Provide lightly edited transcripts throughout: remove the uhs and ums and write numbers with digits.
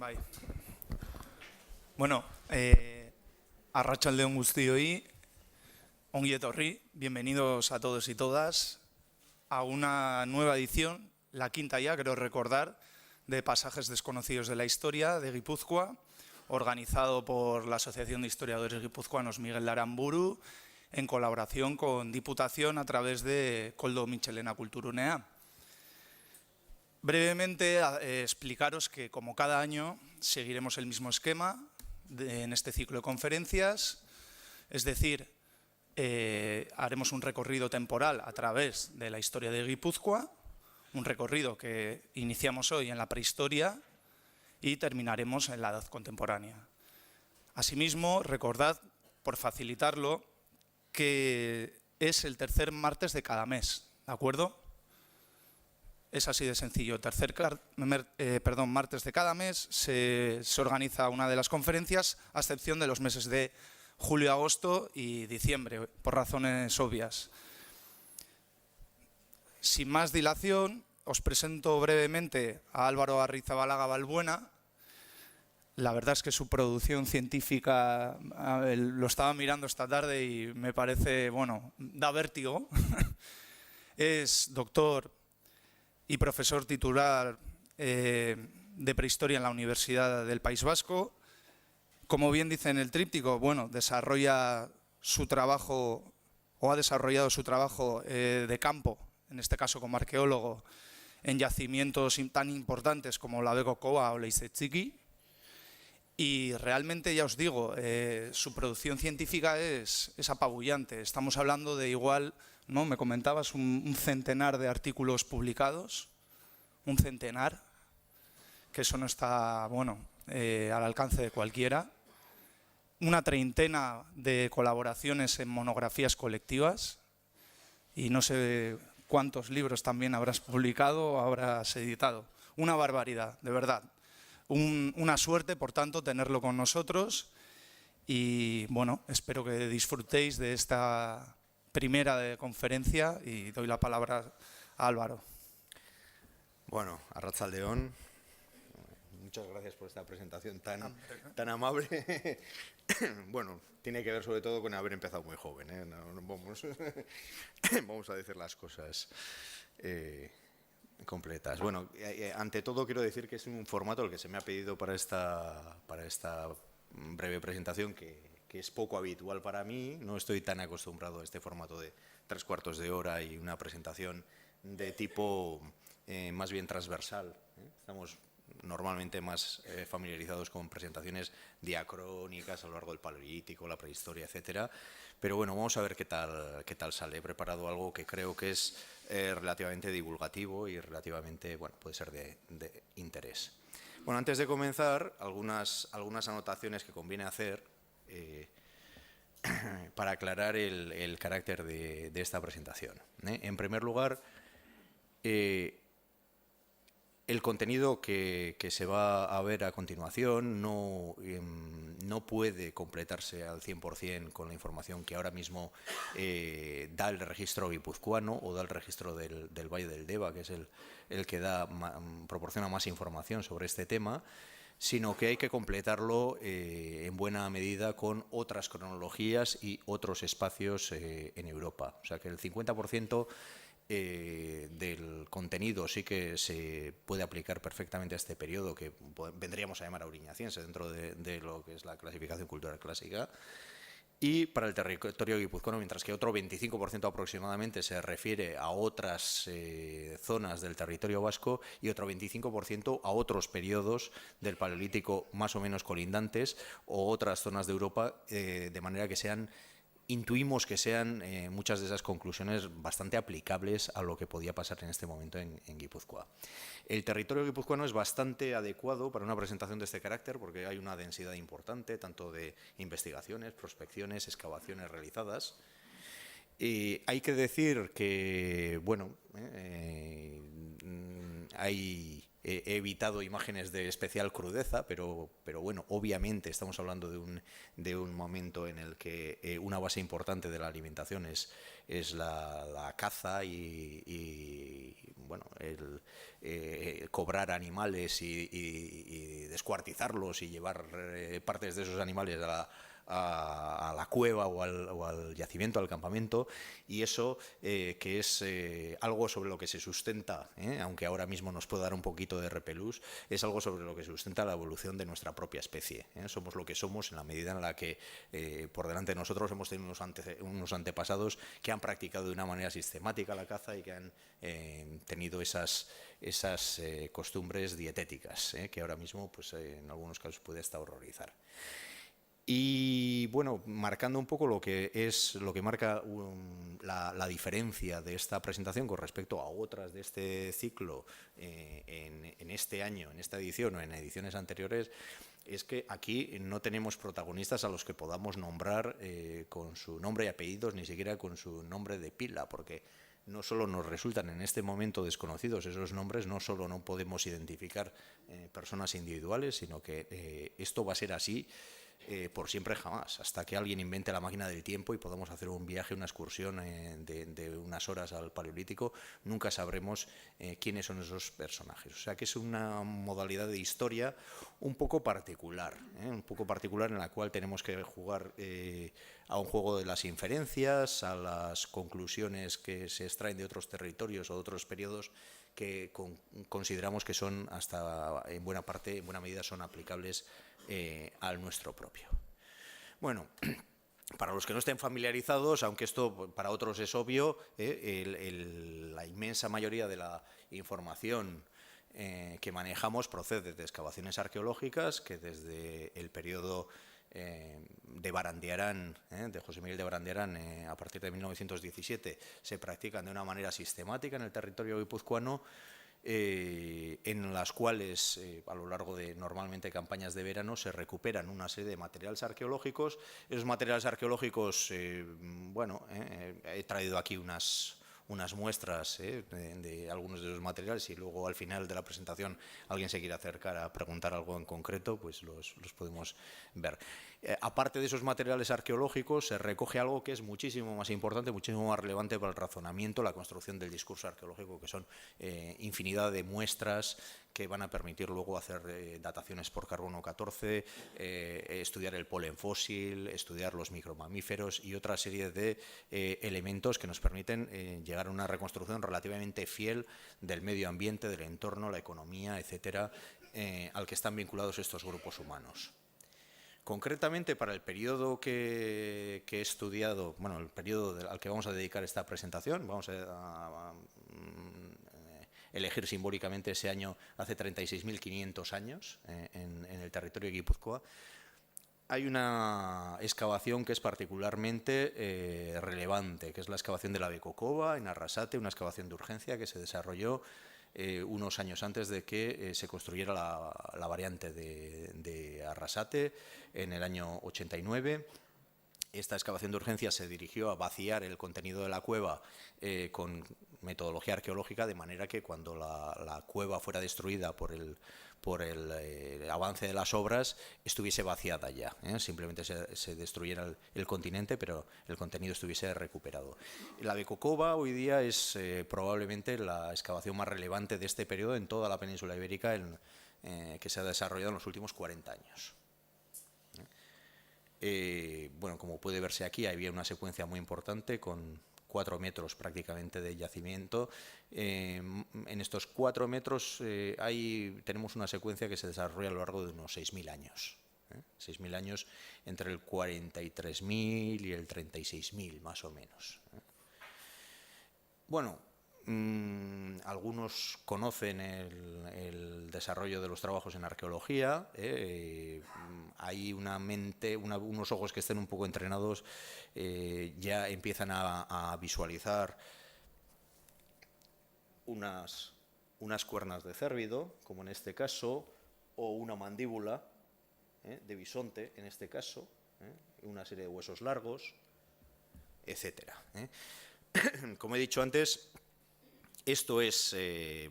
Bai. Bueno, arratsaldeon guztioi, ongi etorri, bienvenidos a todos y todas a una nueva edición, la quinta ya, creo recordar, de Pasajes Desconocidos de la Historia de Guipúzcoa, organizado por la Asociación de Historiadores Guipuzcoanos Miguel de Aramburu, en colaboración con Diputación a través de Koldo Mitxelena Kulturunea. Brevemente explicaros que, como cada año, seguiremos el mismo esquema en este ciclo de conferencias, es decir, haremos un recorrido temporal a través de la historia de Guipúzcoa, un recorrido que iniciamos hoy en la prehistoria y terminaremos en la edad contemporánea. Asimismo, recordad, por facilitarlo, que es el tercer martes de cada mes, ¿de acuerdo? Es así de sencillo. Tercer martes de cada mes se organiza una de las conferencias, a excepción de los meses de julio, agosto y diciembre, por razones obvias. Sin más dilación, os presento brevemente a Álvaro Arrizabalaga Balbuena. La verdad es que su producción científica, lo estaba mirando esta tarde y me parece, bueno, da vértigo. Es doctor y profesor titular de prehistoria en la Universidad del País Vasco. Como bien dice en el tríptico, bueno, desarrolla su trabajo o ha desarrollado su trabajo de campo, en este caso como arqueólogo, en yacimientos tan importantes como la Begokoa o Leizetxiki. Y realmente, ya os digo, su producción científica es apabullante. Estamos hablando de igual, ¿no? Me comentabas, un centenar de artículos publicados, un centenar, que eso no está, bueno, al alcance de cualquiera. Una treintena de colaboraciones en monografías colectivas y no sé cuántos libros también habrás publicado o habrás editado. Una barbaridad, de verdad. Una suerte, por tanto, tenerlo con nosotros y, bueno, espero que disfrutéis de esta primera conferencia y doy la palabra a Álvaro. Bueno, arratsaldeon, muchas gracias por esta presentación tan amable. Bueno, tiene que ver sobre todo con haber empezado muy joven, ¿eh? Vamos a decir las cosas completas. Bueno, ante todo quiero decir que es un formato el que se me ha pedido para esta breve presentación que es poco habitual para mí. No estoy tan acostumbrado a este formato de 3/4 de hora y una presentación de tipo más bien transversal, ¿eh? Estamos normalmente más familiarizados con presentaciones diacrónicas a lo largo del Paleolítico, la prehistoria, etcétera. Pero bueno, vamos a ver qué tal sale. He preparado algo que creo que es relativamente divulgativo y relativamente, bueno, puede ser de interés. Bueno, antes de comenzar, algunas anotaciones que conviene hacer para aclarar el carácter de esta presentación, ¿eh? En primer lugar, el contenido que se va a ver a continuación no puede completarse al 100% con la información que ahora mismo da el registro guipuzcoano o da el registro del Valle del Deva, que es el que proporciona más información sobre este tema, sino que hay que completarlo en buena medida con otras cronologías y otros espacios en Europa. O sea que el 50% del contenido sí que se puede aplicar perfectamente a este periodo que vendríamos a llamar auriñaciense dentro de lo que es la clasificación cultural clásica, y para el territorio guipuzcoano, mientras que otro 25% aproximadamente se refiere a otras zonas del territorio vasco y otro 25% a otros periodos del Paleolítico más o menos colindantes o otras zonas de Europa, de manera que intuimos que sean muchas de esas conclusiones bastante aplicables a lo que podía pasar en este momento en Guipúzcoa. El territorio guipuzcoano es bastante adecuado para una presentación de este carácter porque hay una densidad importante, tanto de investigaciones, prospecciones, excavaciones realizadas. Hay que decir que, bueno, hay he evitado imágenes de especial crudeza, pero bueno, obviamente estamos hablando de un momento en el que una base importante de la alimentación es la caza y bueno, el cobrar animales y descuartizarlos y llevar partes de esos animales a la cueva o al yacimiento, al campamento, y eso que es algo sobre lo que se sustenta, aunque ahora mismo nos pueda dar un poquito de repelús, es algo sobre lo que se sustenta la evolución de nuestra propia especie. Somos lo que somos en la medida en la que por delante de nosotros hemos tenido unos antepasados que han practicado de una manera sistemática la caza y que han tenido esas costumbres dietéticas, que ahora mismo pues, en algunos casos puede hasta horrorizar. Y bueno, marcando un poco lo que marca la diferencia de esta presentación con respecto a otras de este ciclo en este año, en esta edición o en ediciones anteriores, es que aquí no tenemos protagonistas a los que podamos nombrar con su nombre y apellidos, ni siquiera con su nombre de pila, porque no solo nos resultan en este momento desconocidos esos nombres, no solo no podemos identificar personas individuales, sino que esto va a ser así por siempre jamás, hasta que alguien invente la máquina del tiempo y podamos hacer un viaje, una excursión de unas horas al Paleolítico, nunca sabremos quiénes son esos personajes. O sea que es una modalidad de historia un poco particular en la cual tenemos que jugar a un juego de las inferencias, a las conclusiones que se extraen de otros territorios o de otros periodos que consideramos que son hasta en buena medida son aplicables al nuestro propio. Bueno, para los que no estén familiarizados, aunque esto para otros es obvio, la inmensa mayoría de la información que manejamos procede de excavaciones arqueológicas que desde el periodo de Barandiarán, de José Miguel de Barandiarán, a partir de 1917, se practican de una manera sistemática en el territorio guipuzcoano, en las cuales a lo largo de normalmente campañas de verano se recuperan una serie de materiales arqueológicos. Esos materiales arqueológicos, he traído aquí unas muestras de algunos de los materiales, y luego al final de la presentación alguien se quiere acercar a preguntar algo en concreto, pues los podemos ver. Aparte de esos materiales arqueológicos, se recoge algo que es muchísimo más importante, muchísimo más relevante para el razonamiento, la construcción del discurso arqueológico, que son infinidad de muestras que van a permitir luego hacer dataciones por carbono 14, estudiar el polen fósil, estudiar los micromamíferos y otra serie de elementos que nos permiten llegar a una reconstrucción relativamente fiel del medio ambiente, del entorno, la economía, etcétera, al que están vinculados estos grupos humanos. Concretamente, para el periodo que he estudiado, bueno, el periodo al que vamos a dedicar esta presentación, vamos a elegir simbólicamente ese año hace 36.500 años en el territorio de Guipúzcoa. Hay una excavación que es particularmente relevante, que es la excavación de la Becocova en Arrasate, una excavación de urgencia que se desarrolló unos años antes de que se construyera la variante de Arrasate en el año 89. Esta excavación de urgencia se dirigió a vaciar el contenido de la cueva con metodología arqueológica, de manera que cuando la cueva fuera destruida por el avance de las obras estuviese vaciada ya, simplemente se destruyera el continente, pero el contenido estuviese recuperado. La Becocova hoy día es probablemente la excavación más relevante de este periodo en toda la península ibérica que se ha desarrollado en los últimos 40 años. Bueno, como puede verse aquí, había una secuencia muy importante con 4 metros prácticamente de yacimiento. En estos 4 metros tenemos una secuencia que se desarrolla a lo largo de unos 6.000 años. 6.000 años entre el 43.000 y el 36.000 más o menos. Bueno, algunos conocen el desarrollo de los trabajos en arqueología. Hay unos ojos que estén un poco entrenados ya empiezan a visualizar unas cuernas de cérvido, como en este caso, o una mandíbula de bisonte, en este caso, una serie de huesos largos, etcétera. Como he dicho antes, Esto es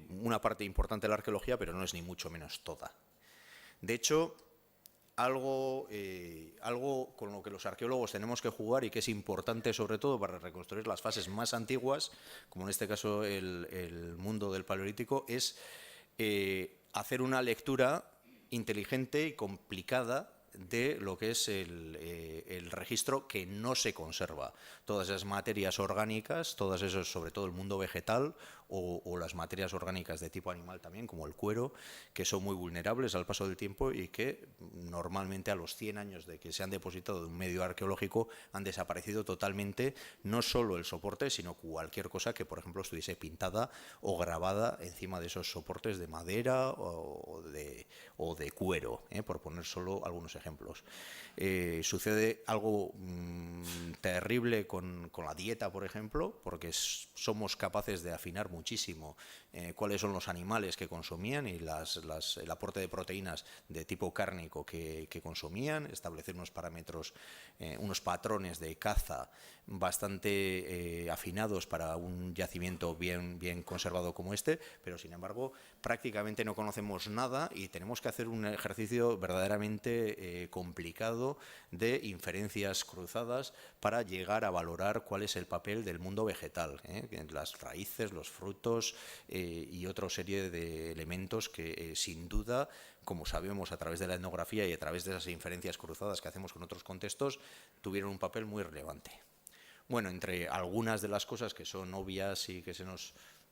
una parte importante de la arqueología, pero no es ni mucho menos toda. De hecho, algo con lo que los arqueólogos tenemos que jugar y que es importante sobre todo para reconstruir las fases más antiguas, como en este caso el mundo del Paleolítico, es hacer una lectura inteligente y complicada de lo que es el registro que no se conserva. Todas esas materias orgánicas, todas esas, sobre todo el mundo vegetal o las materias orgánicas de tipo animal también, como el cuero, que son muy vulnerables al paso del tiempo y que normalmente a los 100 años de que se han depositado de un medio arqueológico han desaparecido totalmente, no solo el soporte, sino cualquier cosa que, por ejemplo, estuviese pintada o grabada encima de esos soportes de madera o de cuero, por poner solo algunos ejemplos. Sucede algo terrible con la dieta, por ejemplo, porque somos capaces de afinar muchísimo cuáles son los animales que consumían y el aporte de proteínas de tipo cárnico que consumían, establecer unos parámetros, unos patrones de caza bastante afinados para un yacimiento bien conservado como este, pero sin embargo prácticamente no conocemos nada y tenemos que hacer un ejercicio verdaderamente complicado de inferencias cruzadas para llegar a valorar cuál es el papel del mundo vegetal, las raíces, los frutos y otra serie de elementos que sin duda, como sabemos a través de la etnografía y a través de esas inferencias cruzadas que hacemos con otros contextos, tuvieron un papel muy relevante. Bueno, entre algunas de las cosas que son obvias y que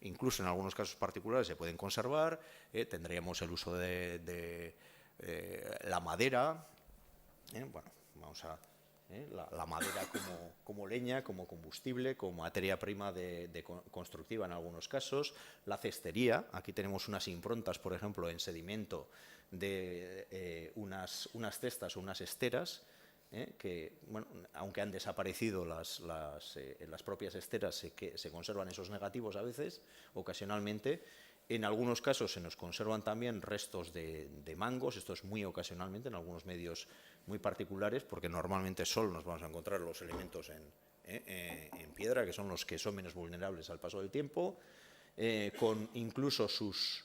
incluso en algunos casos particulares se pueden conservar, tendríamos el uso de la madera, bueno, vamos a la madera como leña, como combustible, como materia prima constructiva en algunos casos, la cestería, aquí tenemos unas improntas, por ejemplo, en sedimento de unas cestas o unas esteras, que, bueno, aunque han desaparecido las propias esteras, se conservan esos negativos a veces, ocasionalmente. En algunos casos se nos conservan también restos de mangos, esto es muy ocasionalmente, en algunos medios muy particulares, porque normalmente solo nos vamos a encontrar los elementos en piedra, que son los que son menos vulnerables al paso del tiempo, con incluso sus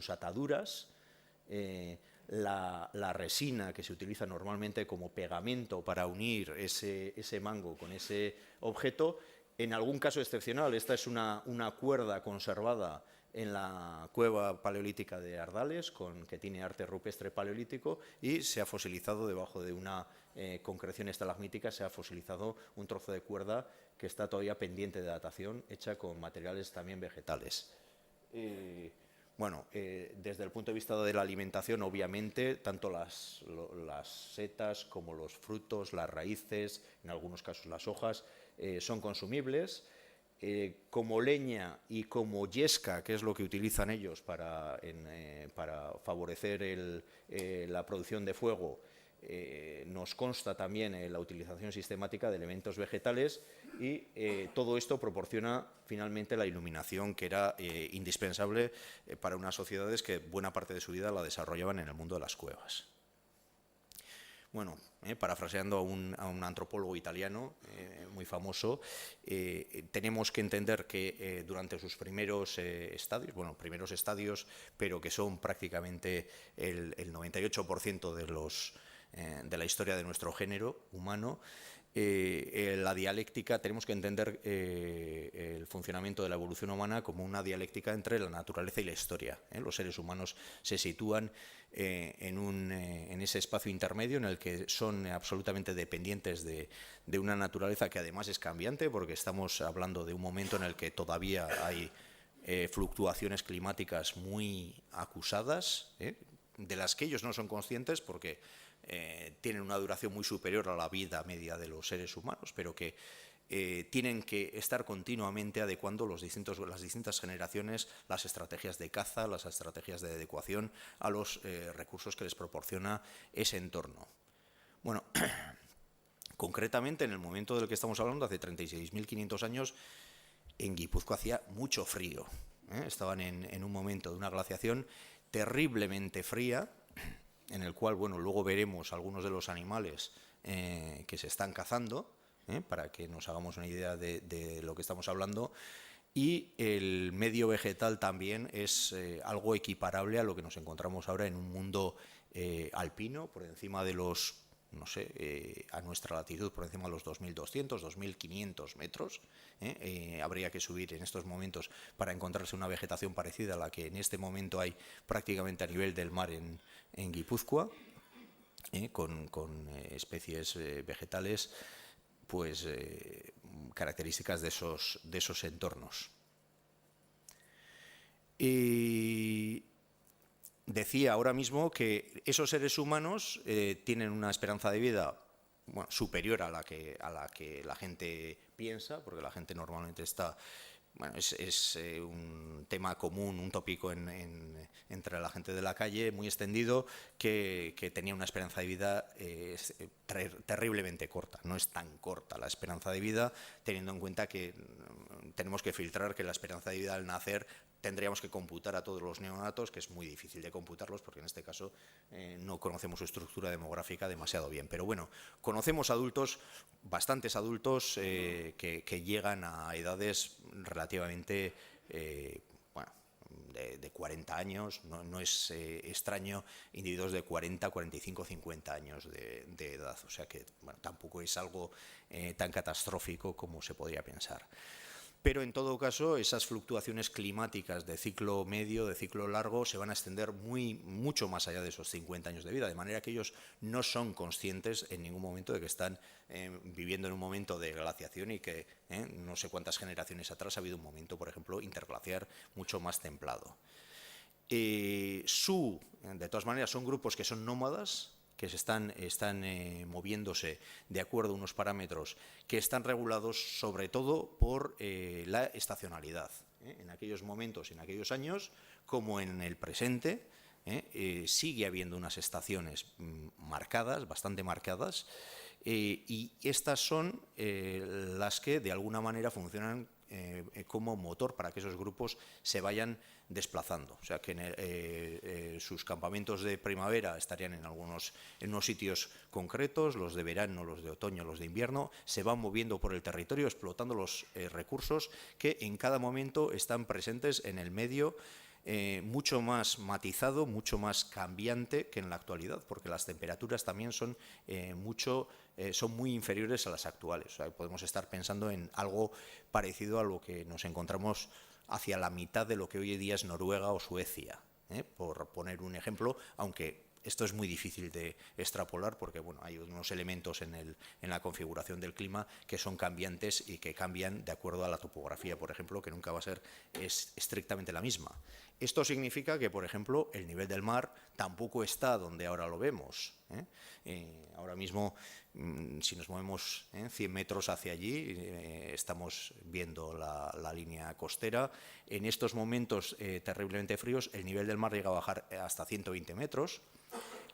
ataduras, la resina que se utiliza normalmente como pegamento para unir ese mango con ese objeto. En algún caso excepcional, esta es una cuerda conservada en la cueva paleolítica de Ardales, que tiene arte rupestre paleolítico, y se ha fosilizado debajo de una concreción estalagmítica, se ha fosilizado un trozo de cuerda que está todavía pendiente de datación, hecha con materiales también vegetales. Bueno, desde el punto de vista de la alimentación, obviamente, tanto las setas como los frutos, las raíces, en algunos casos las hojas, son consumibles. Como leña y como yesca, que es lo que utilizan ellos para favorecer la producción de fuego, nos consta también la utilización sistemática de elementos vegetales y todo esto proporciona finalmente la iluminación que era indispensable para unas sociedades que buena parte de su vida la desarrollaban en el mundo de las cuevas. Bueno, parafraseando a un antropólogo italiano muy famoso, tenemos que entender que durante sus primeros estadios, pero que son prácticamente el 98% de la historia de nuestro género humano, la dialéctica, tenemos que entender el funcionamiento de la evolución humana como una dialéctica entre la naturaleza y la historia. Los seres humanos se sitúan en ese espacio intermedio en el que son absolutamente dependientes de una naturaleza que además es cambiante, porque estamos hablando de un momento en el que todavía hay fluctuaciones climáticas muy acusadas, de las que ellos no son conscientes porque tienen una duración muy superior a la vida media de los seres humanos, pero que tienen que estar continuamente adecuando las distintas generaciones, las estrategias de caza, las estrategias de adecuación a los recursos que les proporciona ese entorno. Bueno, concretamente en el momento del que estamos hablando, hace 36.500 años, en Guipúzcoa hacía mucho frío. Estaban en un momento de una glaciación terriblemente fría, en el cual, bueno, luego veremos algunos de los animales que se están cazando, para que nos hagamos una idea de lo que estamos hablando. y el medio vegetal también es algo equiparable a lo que nos encontramos ahora en un mundo alpino, por encima de los, no sé, a nuestra latitud, por encima de los 2.200, 2.500 metros. Habría que subir en estos momentos para encontrarse una vegetación parecida a la que en este momento hay prácticamente a nivel del mar en Guipúzcoa, con especies vegetales pues características de esos entornos. Y decía ahora mismo que esos seres humanos tienen una esperanza de vida superior a la que la gente piensa, porque la gente normalmente está... Bueno, es un tema común, un tópico entre la gente de la calle, muy extendido, que tenía una esperanza de vida terriblemente corta. No es tan corta la esperanza de vida, teniendo en cuenta que tenemos que filtrar que la esperanza de vida al nacer tendríamos que computar a todos los neonatos, que es muy difícil de computarlos porque en este caso no conocemos su estructura demográfica demasiado bien. Pero bueno, conocemos adultos, bastantes adultos que llegan a edades relativamente de 40 años, no es extraño, individuos de 40, 45, 50 años de edad, o sea que tampoco es algo tan catastrófico como se podría pensar. Pero en todo caso, esas fluctuaciones climáticas de ciclo medio, de ciclo largo, se van a extender mucho más allá de esos 50 años de vida, de manera que ellos no son conscientes en ningún momento de que están viviendo en un momento de glaciación y que no sé cuántas generaciones atrás ha habido un momento, por ejemplo, interglaciar mucho más templado. De todas maneras, son grupos que son nómadas, que se están moviéndose de acuerdo a unos parámetros que están regulados sobre todo por la estacionalidad. En aquellos momentos, en aquellos años, como en el presente, sigue habiendo unas estaciones marcadas, bastante marcadas, y estas son las que de alguna manera funcionan como motor para que esos grupos se vayan desplazando. O sea que sus campamentos de primavera estarían en unos sitios concretos, los de verano, los de otoño, los de invierno, se van moviendo por el territorio explotando los recursos que en cada momento están presentes en el medio, mucho más matizado, mucho más cambiante que en la actualidad, porque las temperaturas también son muy inferiores a las actuales. O sea, podemos estar pensando en algo parecido a lo que nos encontramos hacia la mitad de lo que hoy en día es Noruega o Suecia, por poner un ejemplo, aunque esto es muy difícil de extrapolar porque hay unos elementos en la configuración del clima que son cambiantes y que cambian de acuerdo a la topografía, por ejemplo, que nunca va a ser estrictamente la misma. Esto significa que, por ejemplo, el nivel del mar tampoco está donde ahora lo vemos. Ahora mismo, si nos movemos 100 metros hacia allí, estamos viendo la línea costera. En estos momentos terriblemente fríos, el nivel del mar llega a bajar hasta 120 metros.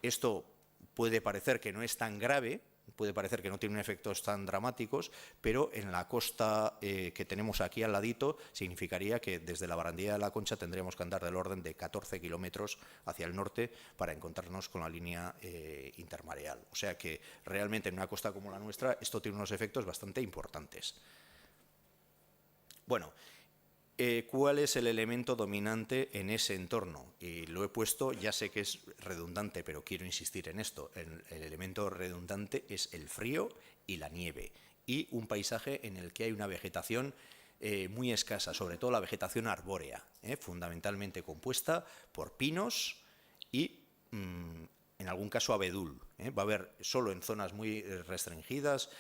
Esto puede parecer que no es tan grave, puede parecer que no tiene efectos tan dramáticos, pero en la costa que tenemos aquí al ladito significaría que desde la Barandilla de la Concha tendríamos que andar del orden de 14 kilómetros hacia el norte para encontrarnos con la línea intermareal. O sea que realmente en una costa como la nuestra esto tiene unos efectos bastante importantes. Bueno, ¿cuál es el elemento dominante en ese entorno? Y lo he puesto, ya sé que es redundante, pero quiero insistir en esto. El elemento redundante es el frío y la nieve, y un paisaje en el que hay una vegetación muy escasa, sobre todo la vegetación arbórea, fundamentalmente compuesta por pinos y, en algún caso, abedul. Va a haber solo en zonas muy restringidas,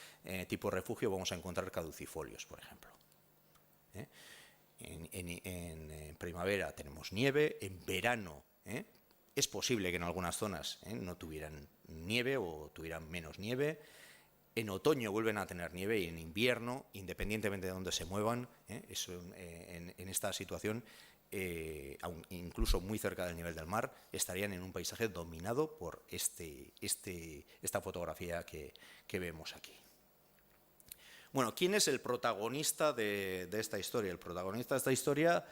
tipo refugio, vamos a encontrar caducifolios, por ejemplo. En primavera tenemos nieve, en verano es posible que en algunas zonas no tuvieran nieve o tuvieran menos nieve, en otoño vuelven a tener nieve y en invierno, independientemente de dónde se muevan, en esta situación, incluso muy cerca del nivel del mar, estarían en un paisaje dominado por esta fotografía que vemos aquí. Bueno, ¿quién es el protagonista de esta historia? El protagonista de esta historia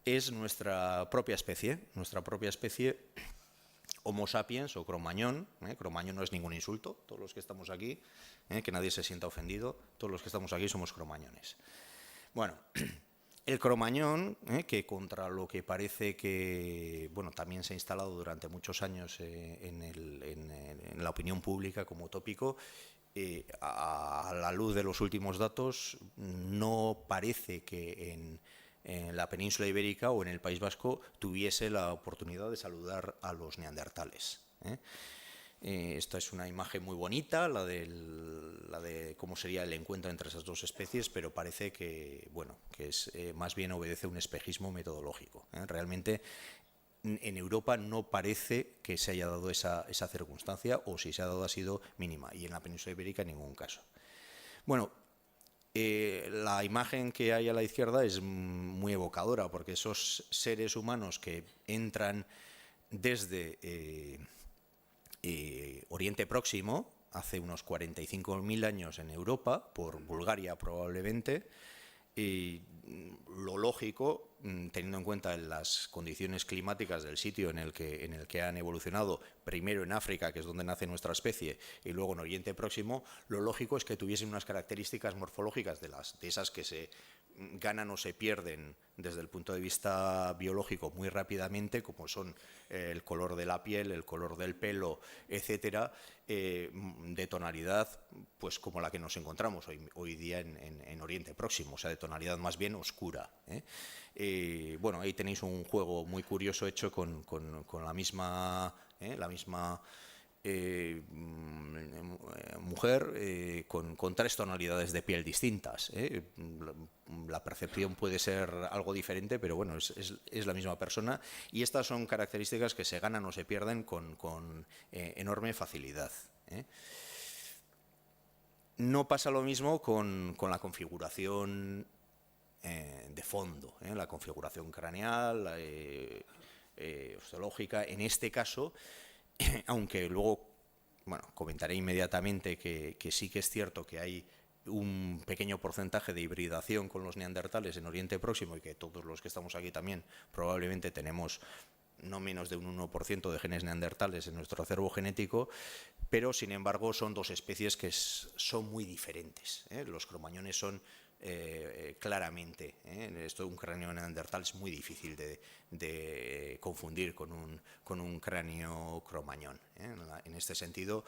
es nuestra propia especie Homo sapiens o Cromañón. Cromañón no es ningún insulto, todos los que estamos aquí, que nadie se sienta ofendido, todos los que estamos aquí somos cromañones. Bueno, El Cromañón, que contra lo que parece que también se ha instalado durante muchos años en la opinión pública como tópico, a la luz de los últimos datos, no parece que en la península ibérica o en el País Vasco tuviese la oportunidad de saludar a los neandertales. Esta es una imagen muy bonita, la de cómo sería el encuentro entre esas dos especies, pero parece que, más bien obedece a un espejismo metodológico. Realmente en Europa no parece que se haya dado esa circunstancia, o si se ha dado ha sido mínima, y en la península ibérica en ningún caso. La imagen que hay a la izquierda es muy evocadora, porque esos seres humanos que entran desde Oriente Próximo, hace unos 45.000 años en Europa, por Bulgaria probablemente, y lo lógico, teniendo en cuenta las condiciones climáticas del sitio en el que han evolucionado, primero en África, que es donde nace nuestra especie, y luego en Oriente Próximo, lo lógico es que tuviesen unas características morfológicas de esas que se ganan o se pierden desde el punto de vista biológico muy rápidamente, como son el color de la piel, el color del pelo, etcétera, de tonalidad pues como la que nos encontramos hoy día en Oriente Próximo, o sea, de tonalidad más bien oscura. Ahí tenéis un juego muy curioso hecho con la misma mujer con tres tonalidades de piel distintas. La percepción puede ser algo diferente, pero es la misma persona, y estas son características que se ganan o se pierden con enorme facilidad. No pasa lo mismo con la configuración de fondo, la configuración craneal, osteológica. En este caso, aunque luego comentaré inmediatamente que sí que es cierto que hay un pequeño porcentaje de hibridación con los neandertales en Oriente Próximo, y que todos los que estamos aquí también probablemente tenemos no menos de un 1% de genes neandertales en nuestro acervo genético, pero sin embargo son dos especies que son muy diferentes. Los cromañones son claramente, esto, un cráneo neandertal es muy difícil de confundir con un cráneo cromañón. En este sentido,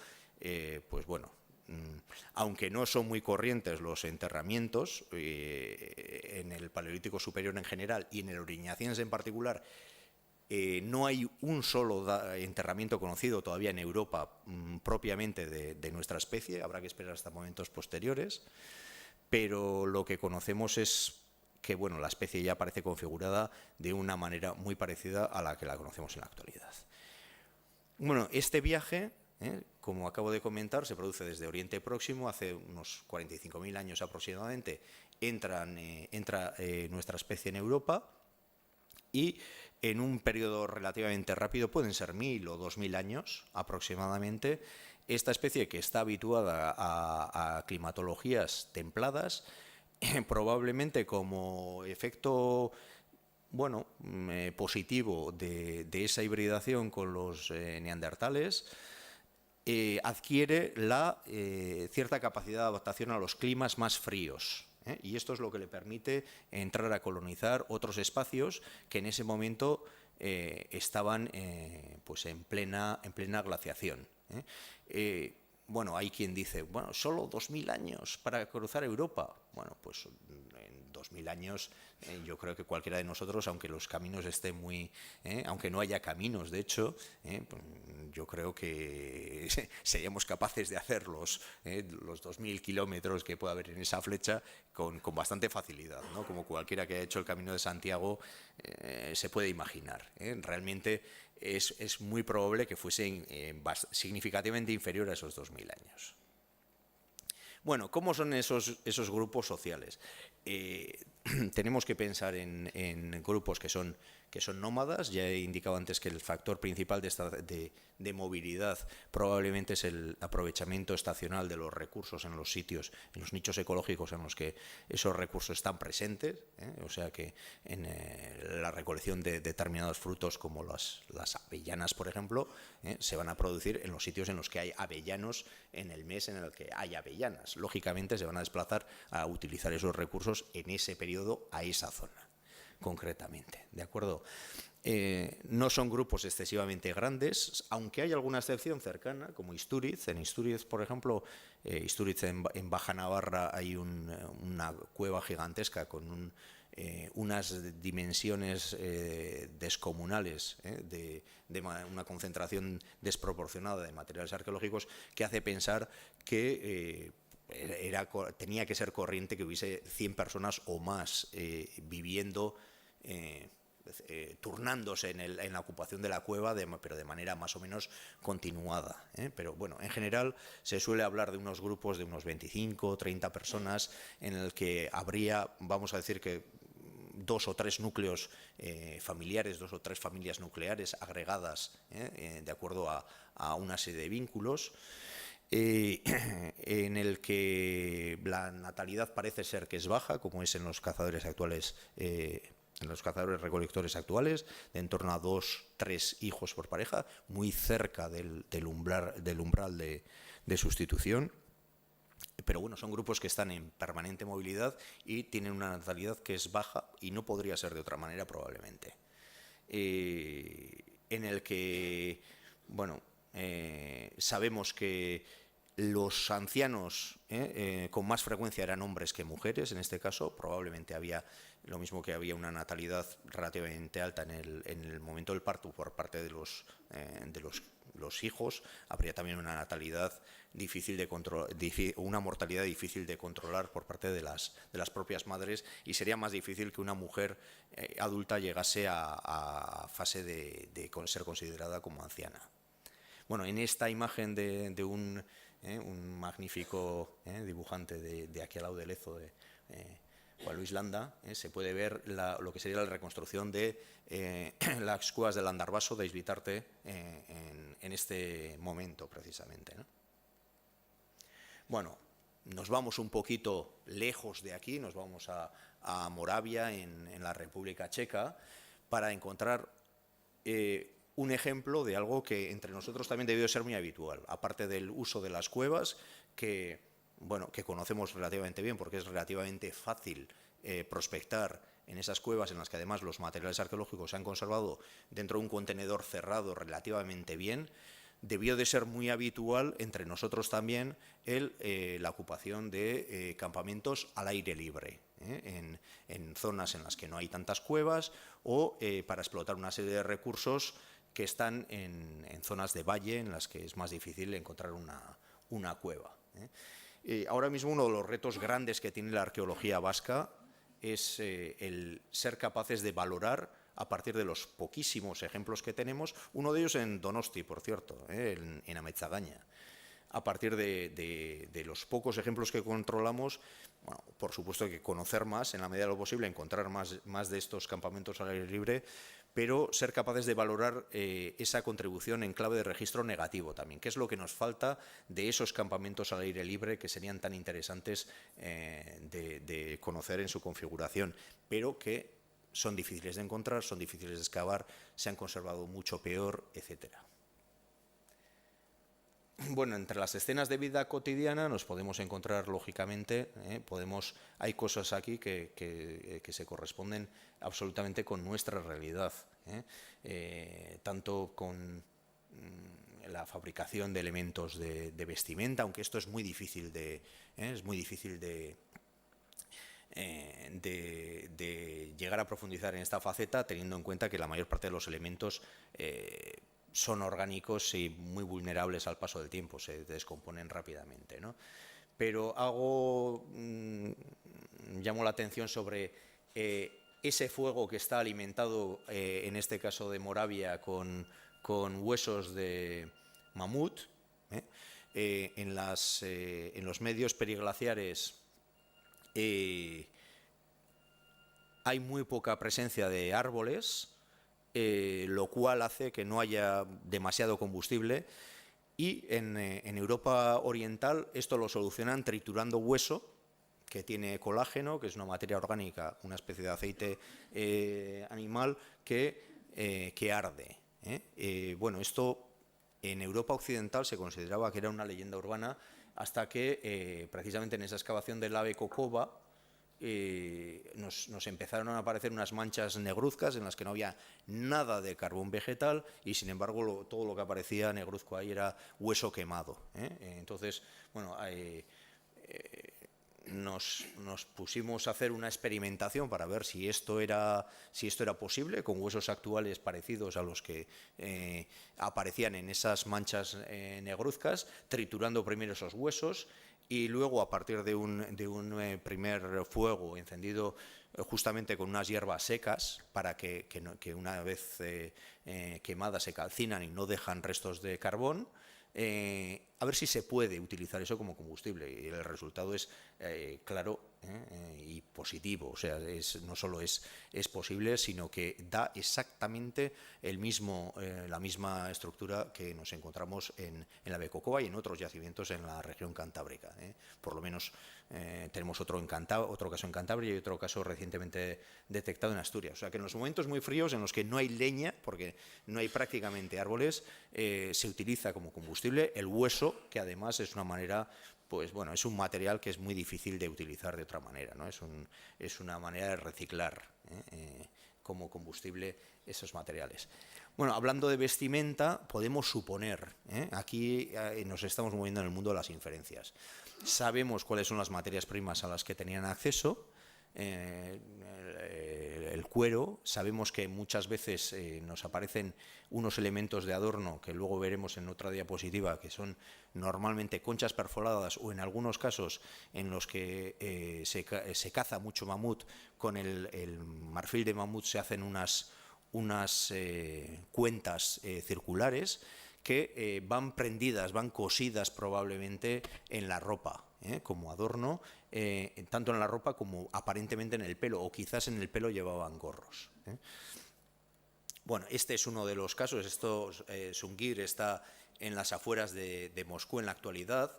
aunque no son muy corrientes los enterramientos en el Paleolítico Superior en general y en el Oriñaciense en particular, no hay un solo enterramiento conocido todavía en Europa propiamente de nuestra especie. Habrá que esperar hasta momentos posteriores, pero lo que conocemos es que la especie ya aparece configurada de una manera muy parecida a la que la conocemos en la actualidad. Este viaje, como acabo de comentar, se produce desde Oriente Próximo, hace unos 45.000 años aproximadamente, entra nuestra especie en Europa, y en un periodo relativamente rápido, pueden ser 1.000 o 2.000 años aproximadamente, esta especie, que está habituada a climatologías templadas, probablemente como efecto positivo de esa hibridación con los neandertales, adquiere cierta capacidad de adaptación a los climas más fríos. Y esto es lo que le permite entrar a colonizar otros espacios que en ese momento estaban en plena glaciación. Hay quien dice, solo 2.000 años para cruzar Europa. En 2.000 años yo creo que cualquiera de nosotros, aunque los caminos estén aunque no haya caminos, de hecho, yo creo que seríamos capaces de hacer los 2.000 kilómetros que puede haber en esa flecha con bastante facilidad, ¿no? Como cualquiera que haya hecho el Camino de Santiago se puede imaginar. Realmente es muy probable que fuesen significativamente inferior a esos 2.000 años. ¿Cómo son esos grupos sociales? Tenemos que pensar en grupos que son nómadas. Ya he indicado antes que el factor principal de movilidad probablemente es el aprovechamiento estacional de los recursos en los sitios, en los nichos ecológicos en los que esos recursos están presentes. O sea que en la recolección de determinados frutos, como las avellanas, por ejemplo, se van a producir en los sitios en los que hay avellanos en el mes en el que hay avellanas. Lógicamente se van a desplazar a utilizar esos recursos en ese periodo a esa zona. concretamente, ¿de acuerdo? No son grupos excesivamente grandes, aunque hay alguna excepción cercana, como Istúriz. En Istúriz, por ejemplo, Istúriz en Baja Navarra hay una cueva gigantesca con unas dimensiones descomunales, de una concentración desproporcionada de materiales arqueológicos, que hace pensar que tenía que ser corriente que hubiese 100 personas o más viviendo, turnándose en la ocupación de la cueva, pero de manera más o menos continuada. Pero bueno, en general se suele hablar de unos grupos de unos 25 o 30 personas, en el que habría, vamos a decir que 2 o 3 núcleos familiares, 2 o 3 familias nucleares agregadas, de acuerdo a una serie de vínculos, en el que la natalidad parece ser que es baja, como es en los cazadores actuales, en los cazadores recolectores actuales, de en torno a 2 o 3 hijos por pareja, muy cerca del umbral de sustitución. Pero bueno, son grupos que están en permanente movilidad y tienen una natalidad que es baja, y no podría ser de otra manera probablemente. En el que, bueno, sabemos que los ancianos con más frecuencia eran hombres que mujeres. En este caso probablemente había lo mismo, que había una natalidad relativamente alta en el momento del parto por parte de los hijos. Habría también una natalidad difícil de controlar, una mortalidad difícil de controlar por parte de las propias madres, y sería más difícil que una mujer adulta llegase a fase de ser considerada como anciana. Bueno, en esta imagen de un magnífico dibujante de aquí al lado de Lezo, Juan Luis Landa, se puede ver lo que sería la reconstrucción de las cuevas del Andarvaso de Isbitarte en este momento precisamente, ¿no? Bueno, nos vamos un poquito lejos de aquí, nos vamos a Moravia, en la República Checa, para encontrar un ejemplo de algo que entre nosotros también debió ser muy habitual, aparte del uso de las cuevas, que conocemos relativamente bien, porque es relativamente fácil prospectar en esas cuevas, en las que además los materiales arqueológicos se han conservado dentro de un contenedor cerrado relativamente bien. Debió de ser muy habitual entre nosotros también la ocupación de campamentos al aire libre, en zonas en las que no hay tantas cuevas, o para explotar una serie de recursos que están en zonas de valle, en las que es más difícil encontrar una cueva. Ahora mismo uno de los retos grandes que tiene la arqueología vasca es el ser capaces de valorar, a partir de los poquísimos ejemplos que tenemos, uno de ellos en Donosti, por cierto, en Ametzagaña. A partir de los pocos ejemplos que controlamos, bueno, por supuesto hay que conocer más, en la medida de lo posible, encontrar más de estos campamentos al aire libre, pero ser capaces de valorar esa contribución en clave de registro negativo también, que es lo que nos falta de esos campamentos al aire libre, que serían tan interesantes de conocer en su configuración, pero que son difíciles de encontrar, son difíciles de excavar, se han conservado mucho peor, etcétera. Bueno, entre las escenas de vida cotidiana nos podemos encontrar, lógicamente, hay cosas aquí que se corresponden absolutamente con nuestra realidad, tanto con la fabricación de elementos de vestimenta, aunque esto es muy difícil de llegar a profundizar en esta faceta, teniendo en cuenta que la mayor parte de los elementos son orgánicos y muy vulnerables al paso del tiempo, se descomponen rápidamente, ¿no? Pero llamo la atención sobre ese fuego que está alimentado, en este caso de Moravia, con huesos de mamut. En los medios periglaciares hay muy poca presencia de árboles, lo cual hace que no haya demasiado combustible, y en Europa Oriental esto lo solucionan triturando hueso, que tiene colágeno, que es una materia orgánica, una especie de aceite animal que arde. Bueno, esto en Europa Occidental se consideraba que era una leyenda urbana, hasta que precisamente en esa excavación del Ave Kokova nos empezaron a aparecer unas manchas negruzcas en las que no había nada de carbón vegetal y, sin embargo, todo lo que aparecía negruzco ahí era hueso quemado. Entonces, bueno, nos pusimos a hacer una experimentación para ver si esto era posible con huesos actuales parecidos a los que aparecían en esas manchas negruzcas, triturando primero esos huesos y luego, a partir de un primer fuego encendido justamente con unas hierbas secas para que una vez quemadas se calcinan y no dejan restos de carbón, a ver si se puede utilizar eso como combustible. Y el resultado es claro y positivo. O sea, no solo es posible, sino que da exactamente la misma estructura que nos encontramos en la Becocoa y en otros yacimientos en la región cantábrica. Por lo menos tenemos otro caso en Cantabria y otro caso recientemente detectado en Asturias. O sea, que en los momentos muy fríos en los que no hay leña, porque no hay prácticamente árboles, se utiliza como combustible el hueso, que además es una manera, pues bueno, es un material que es muy difícil de utilizar de otra manera, ¿no? Es una manera de reciclar como combustible esos materiales. Bueno, hablando de vestimenta, podemos suponer, aquí nos estamos moviendo en el mundo de las inferencias. Sabemos cuáles son las materias primas a las que tenían acceso, el cuero. Sabemos que muchas veces nos aparecen unos elementos de adorno que luego veremos en otra diapositiva, que son normalmente conchas perforadas o en algunos casos en los que se caza mucho mamut. Con el marfil de mamut se hacen unas cuentas circulares que van prendidas, van cosidas probablemente en la ropa, como adorno, tanto en la ropa como aparentemente en el pelo, o quizás en el pelo llevaban gorros. Bueno, este es uno de los casos. Sungir está en las afueras de Moscú en la actualidad.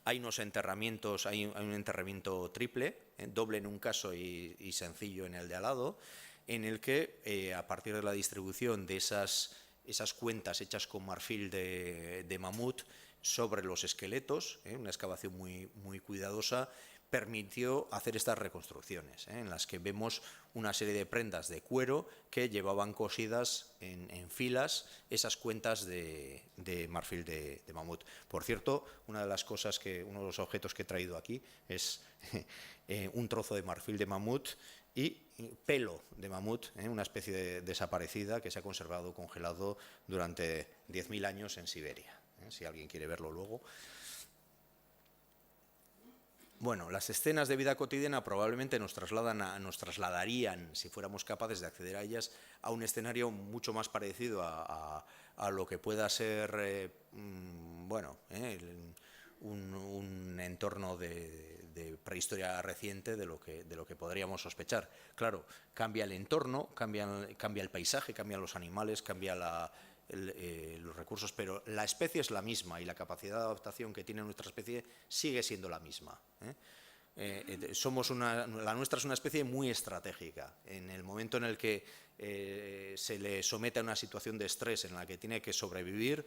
Hay unos enterramientos, hay un enterramiento triple, doble en un caso y sencillo en el de al lado, en el que a partir de la distribución de esas cuentas hechas con marfil de mamut sobre los esqueletos, una excavación muy cuidadosa, permitió hacer estas reconstrucciones, en las que vemos una serie de prendas de cuero que llevaban cosidas en filas esas cuentas de marfil de mamut. Por cierto, uno de los objetos que he traído aquí es un trozo de marfil de mamut y pelo de mamut, una especie desaparecida que se ha conservado congelado durante 10.000 años en Siberia, si alguien quiere verlo luego. Bueno, las escenas de vida cotidiana probablemente nos trasladarían, si fuéramos capaces de acceder a ellas, a un escenario mucho más parecido a lo que pueda ser, un entorno de prehistoria reciente de lo que podríamos sospechar. Claro, cambia el entorno, cambia el paisaje, cambian los animales, cambia los recursos, pero la especie es la misma y la capacidad de adaptación que tiene nuestra especie sigue siendo la misma. La nuestra es una especie muy estratégica. En el momento en el que se le somete a una situación de estrés en la que tiene que sobrevivir,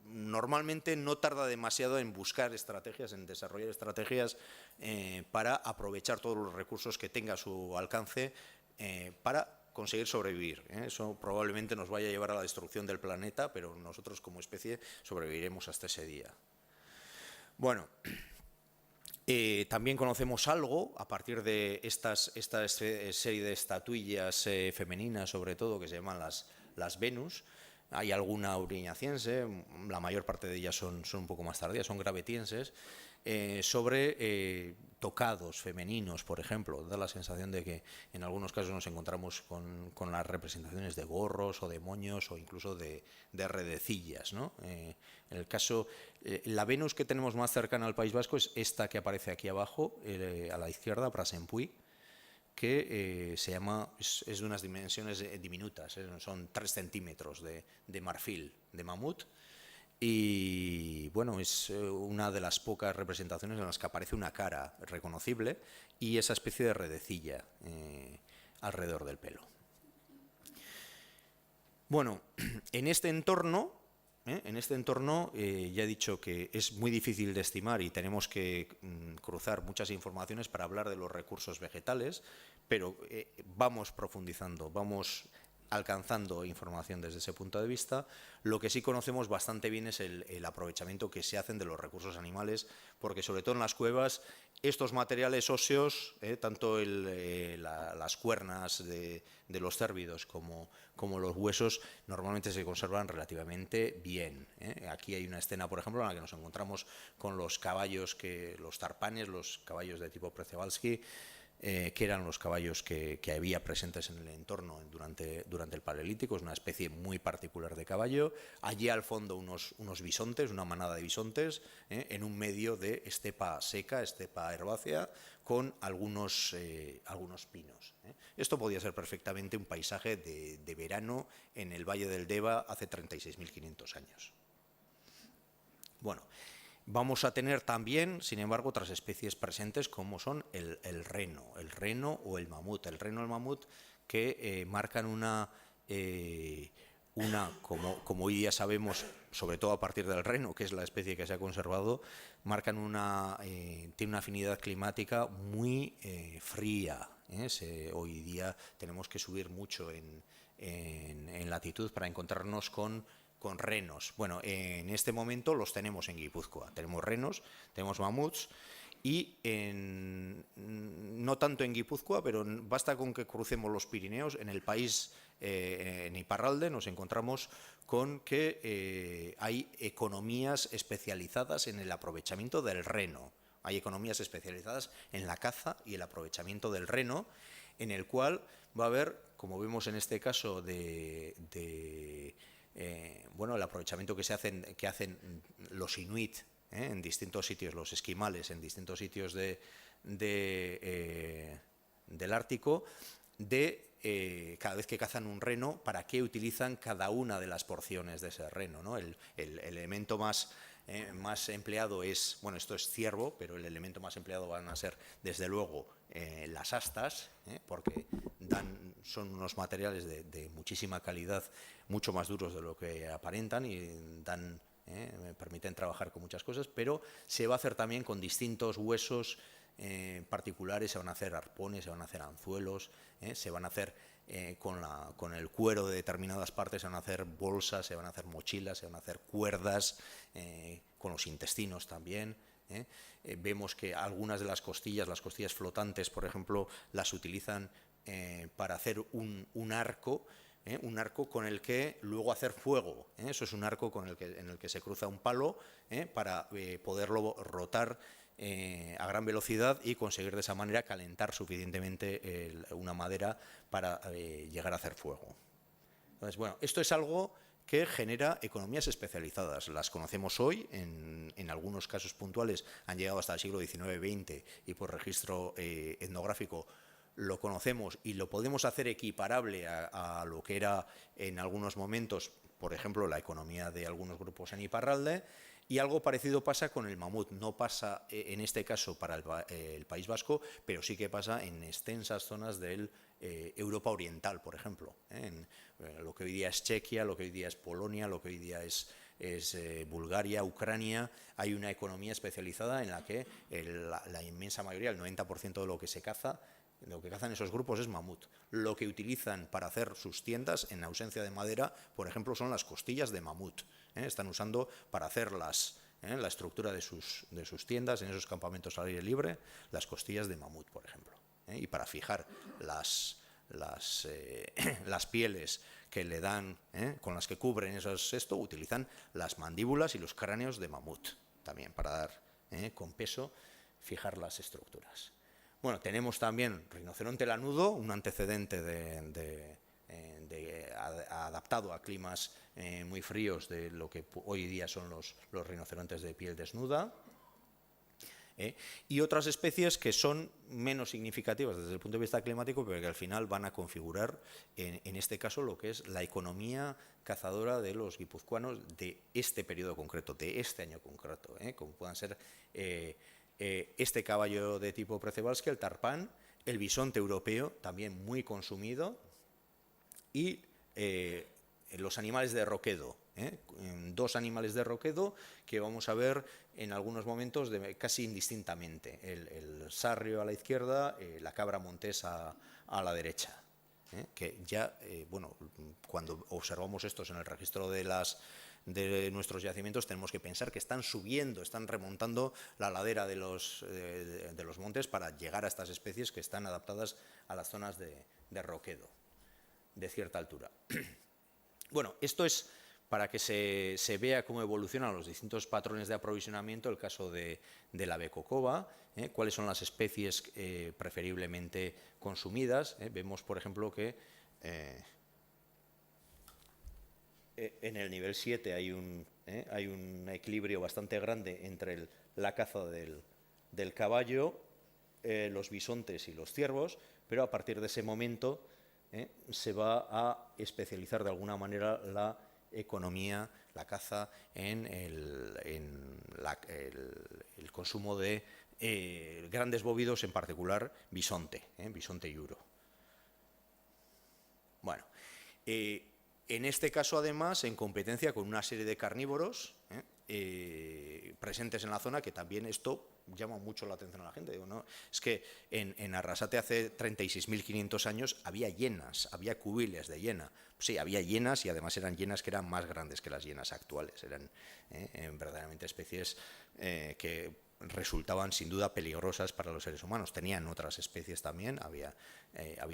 normalmente no tarda demasiado en buscar estrategias, en desarrollar estrategias para aprovechar todos los recursos que tenga a su alcance para conseguir sobrevivir. Eso probablemente nos vaya a llevar a la destrucción del planeta, pero nosotros como especie sobreviviremos hasta ese día. Bueno, también conocemos algo a partir de esta serie de estatuillas femeninas, sobre todo, que se llaman las Venus. Hay alguna aurignaciense, la mayor parte de ellas son un poco más tardías, son gravetienses, sobre tocados femeninos, por ejemplo. Da la sensación de que en algunos casos nos encontramos con las representaciones de gorros o de moños o incluso de redecillas, ¿no? En el caso, la Venus que tenemos más cercana al País Vasco es esta que aparece aquí abajo, a la izquierda, Prasempuy, que es de unas dimensiones diminutas, son 3 centímetros de marfil de mamut. Y bueno, es una de las pocas representaciones en las que aparece una cara reconocible y esa especie de redecilla alrededor del pelo. Bueno, en este entorno En este entorno ya he dicho que es muy difícil de estimar y tenemos que cruzar muchas informaciones para hablar de los recursos vegetales, pero vamos profundizando, vamos alcanzando información desde ese punto de vista. Lo que sí conocemos bastante bien es el aprovechamiento que se hacen de los recursos animales, porque sobre todo en las cuevas estos materiales óseos, tanto las cuernas de los cérvidos como los huesos, normalmente se conservan relativamente bien. Aquí hay una escena, por ejemplo, en la que nos encontramos con los caballos, los tarpanes, los caballos de tipo Przewalski, que eran los caballos que había presentes en el entorno durante el Paleolítico. Es una especie muy particular de caballo. Allí al fondo unos bisontes, una manada de bisontes, en un medio de estepa seca, estepa herbácea, con algunos pinos. Esto podía ser perfectamente un paisaje de verano en el Valle del Deva hace 36.500 años. Bueno, vamos a tener también, sin embargo, otras especies presentes como son el reno o el mamut. El reno y el mamut que marcan como hoy día sabemos, sobre todo a partir del reno, que es la especie que se ha conservado, tiene una afinidad climática muy fría. Hoy día tenemos que subir mucho en latitud para encontrarnos con renos. Bueno, en este momento los tenemos en Guipúzcoa. Tenemos renos, tenemos mamuts y no tanto en Guipúzcoa, pero basta con que crucemos los Pirineos. En el país, en Iparralde, nos encontramos con que hay economías especializadas en el aprovechamiento del reno. Hay economías especializadas en la caza y el aprovechamiento del reno, en el cual va a haber, como vemos en este caso, el aprovechamiento que hacen los inuit en distintos sitios, los esquimales en distintos sitios del Ártico, cada vez que cazan un reno, para qué utilizan cada una de las porciones de ese reno, ¿no? El elemento más empleado es, bueno, esto es ciervo, pero el elemento más empleado van a ser, desde luego, las astas, porque son unos materiales de muchísima calidad, mucho más duros de lo que aparentan y me permiten trabajar con muchas cosas, pero se va a hacer también con distintos huesos particulares. Se van a hacer arpones, se van a hacer anzuelos, se van a hacer con el cuero de determinadas partes, se van a hacer bolsas, se van a hacer mochilas, se van a hacer cuerdas, con los intestinos también. Vemos que algunas de las costillas flotantes, por ejemplo, las utilizan para hacer un arco. Un arco con el que luego hacer fuego. Eso es un arco en el que se cruza un palo para poderlo rotar a gran velocidad y conseguir de esa manera calentar suficientemente una madera para llegar a hacer fuego. Entonces, bueno, esto es algo que genera economías especializadas. Las conocemos hoy, en algunos casos puntuales han llegado hasta el siglo XIX-XX y por registro etnográfico lo conocemos y lo podemos hacer equiparable a lo que era en algunos momentos, por ejemplo, la economía de algunos grupos en Iparralde, y algo parecido pasa con el mamut. No pasa en este caso para el País Vasco, pero sí que pasa en extensas zonas de Europa Oriental, por ejemplo, en lo que hoy día es Chequia, lo que hoy día es Polonia, lo que hoy día es Bulgaria, Ucrania. Hay una economía especializada en la que la inmensa mayoría, el 90% de lo que se caza, lo que cazan esos grupos es mamut. Lo que utilizan para hacer sus tiendas, en ausencia de madera, por ejemplo, son las costillas de mamut. Están usando para hacer la estructura de sus tiendas en esos campamentos al aire libre, las costillas de mamut, por ejemplo. Y para fijar las pieles que le dan, con las que cubren esto, utilizan las mandíbulas y los cráneos de mamut, también para dar con peso, fijar las estructuras. Bueno, tenemos también rinoceronte lanudo, un antecedente adaptado a climas muy fríos de lo que hoy día son los rinocerontes de piel desnuda. Y otras especies que son menos significativas desde el punto de vista climático, pero que al final van a configurar, en este caso, lo que es la economía cazadora de los guipuzcoanos de este periodo concreto, de este año concreto, como puedan ser este caballo de tipo Przewalski, el tarpán, el bisonte europeo, también muy consumido, y los animales de roquedo, Dos animales de roquedo que vamos a ver en algunos momentos casi indistintamente. El sarrio a la izquierda, la cabra montés a la derecha. Que ya, bueno, cuando observamos estos en el registro de nuestros yacimientos, tenemos que pensar que están subiendo, están remontando la ladera de los montes para llegar a estas especies que están adaptadas a las zonas de roquedo de cierta altura. Bueno, esto es para que se vea cómo evolucionan los distintos patrones de aprovisionamiento, el caso de la becocoba, cuáles son las especies preferiblemente consumidas. Vemos, por ejemplo, que en el nivel 7 hay un equilibrio bastante grande entre la caza del caballo, los bisontes y los ciervos, pero a partir de ese momento se va a especializar de alguna manera la economía, la caza en el consumo de grandes bóvidos, en particular bisonte y uro. Bueno, en este caso, además, en competencia con una serie de carnívoros presentes en la zona, que también esto llama mucho la atención a la gente. Digo, ¿no? Es que en Arrasate hace 36.500 años había hienas, había cubiles de hiena. Sí, había hienas, y además eran hienas que eran más grandes que las hienas actuales. Eran verdaderamente especies que resultaban sin duda peligrosas para los seres humanos. Tenían otras especies también, había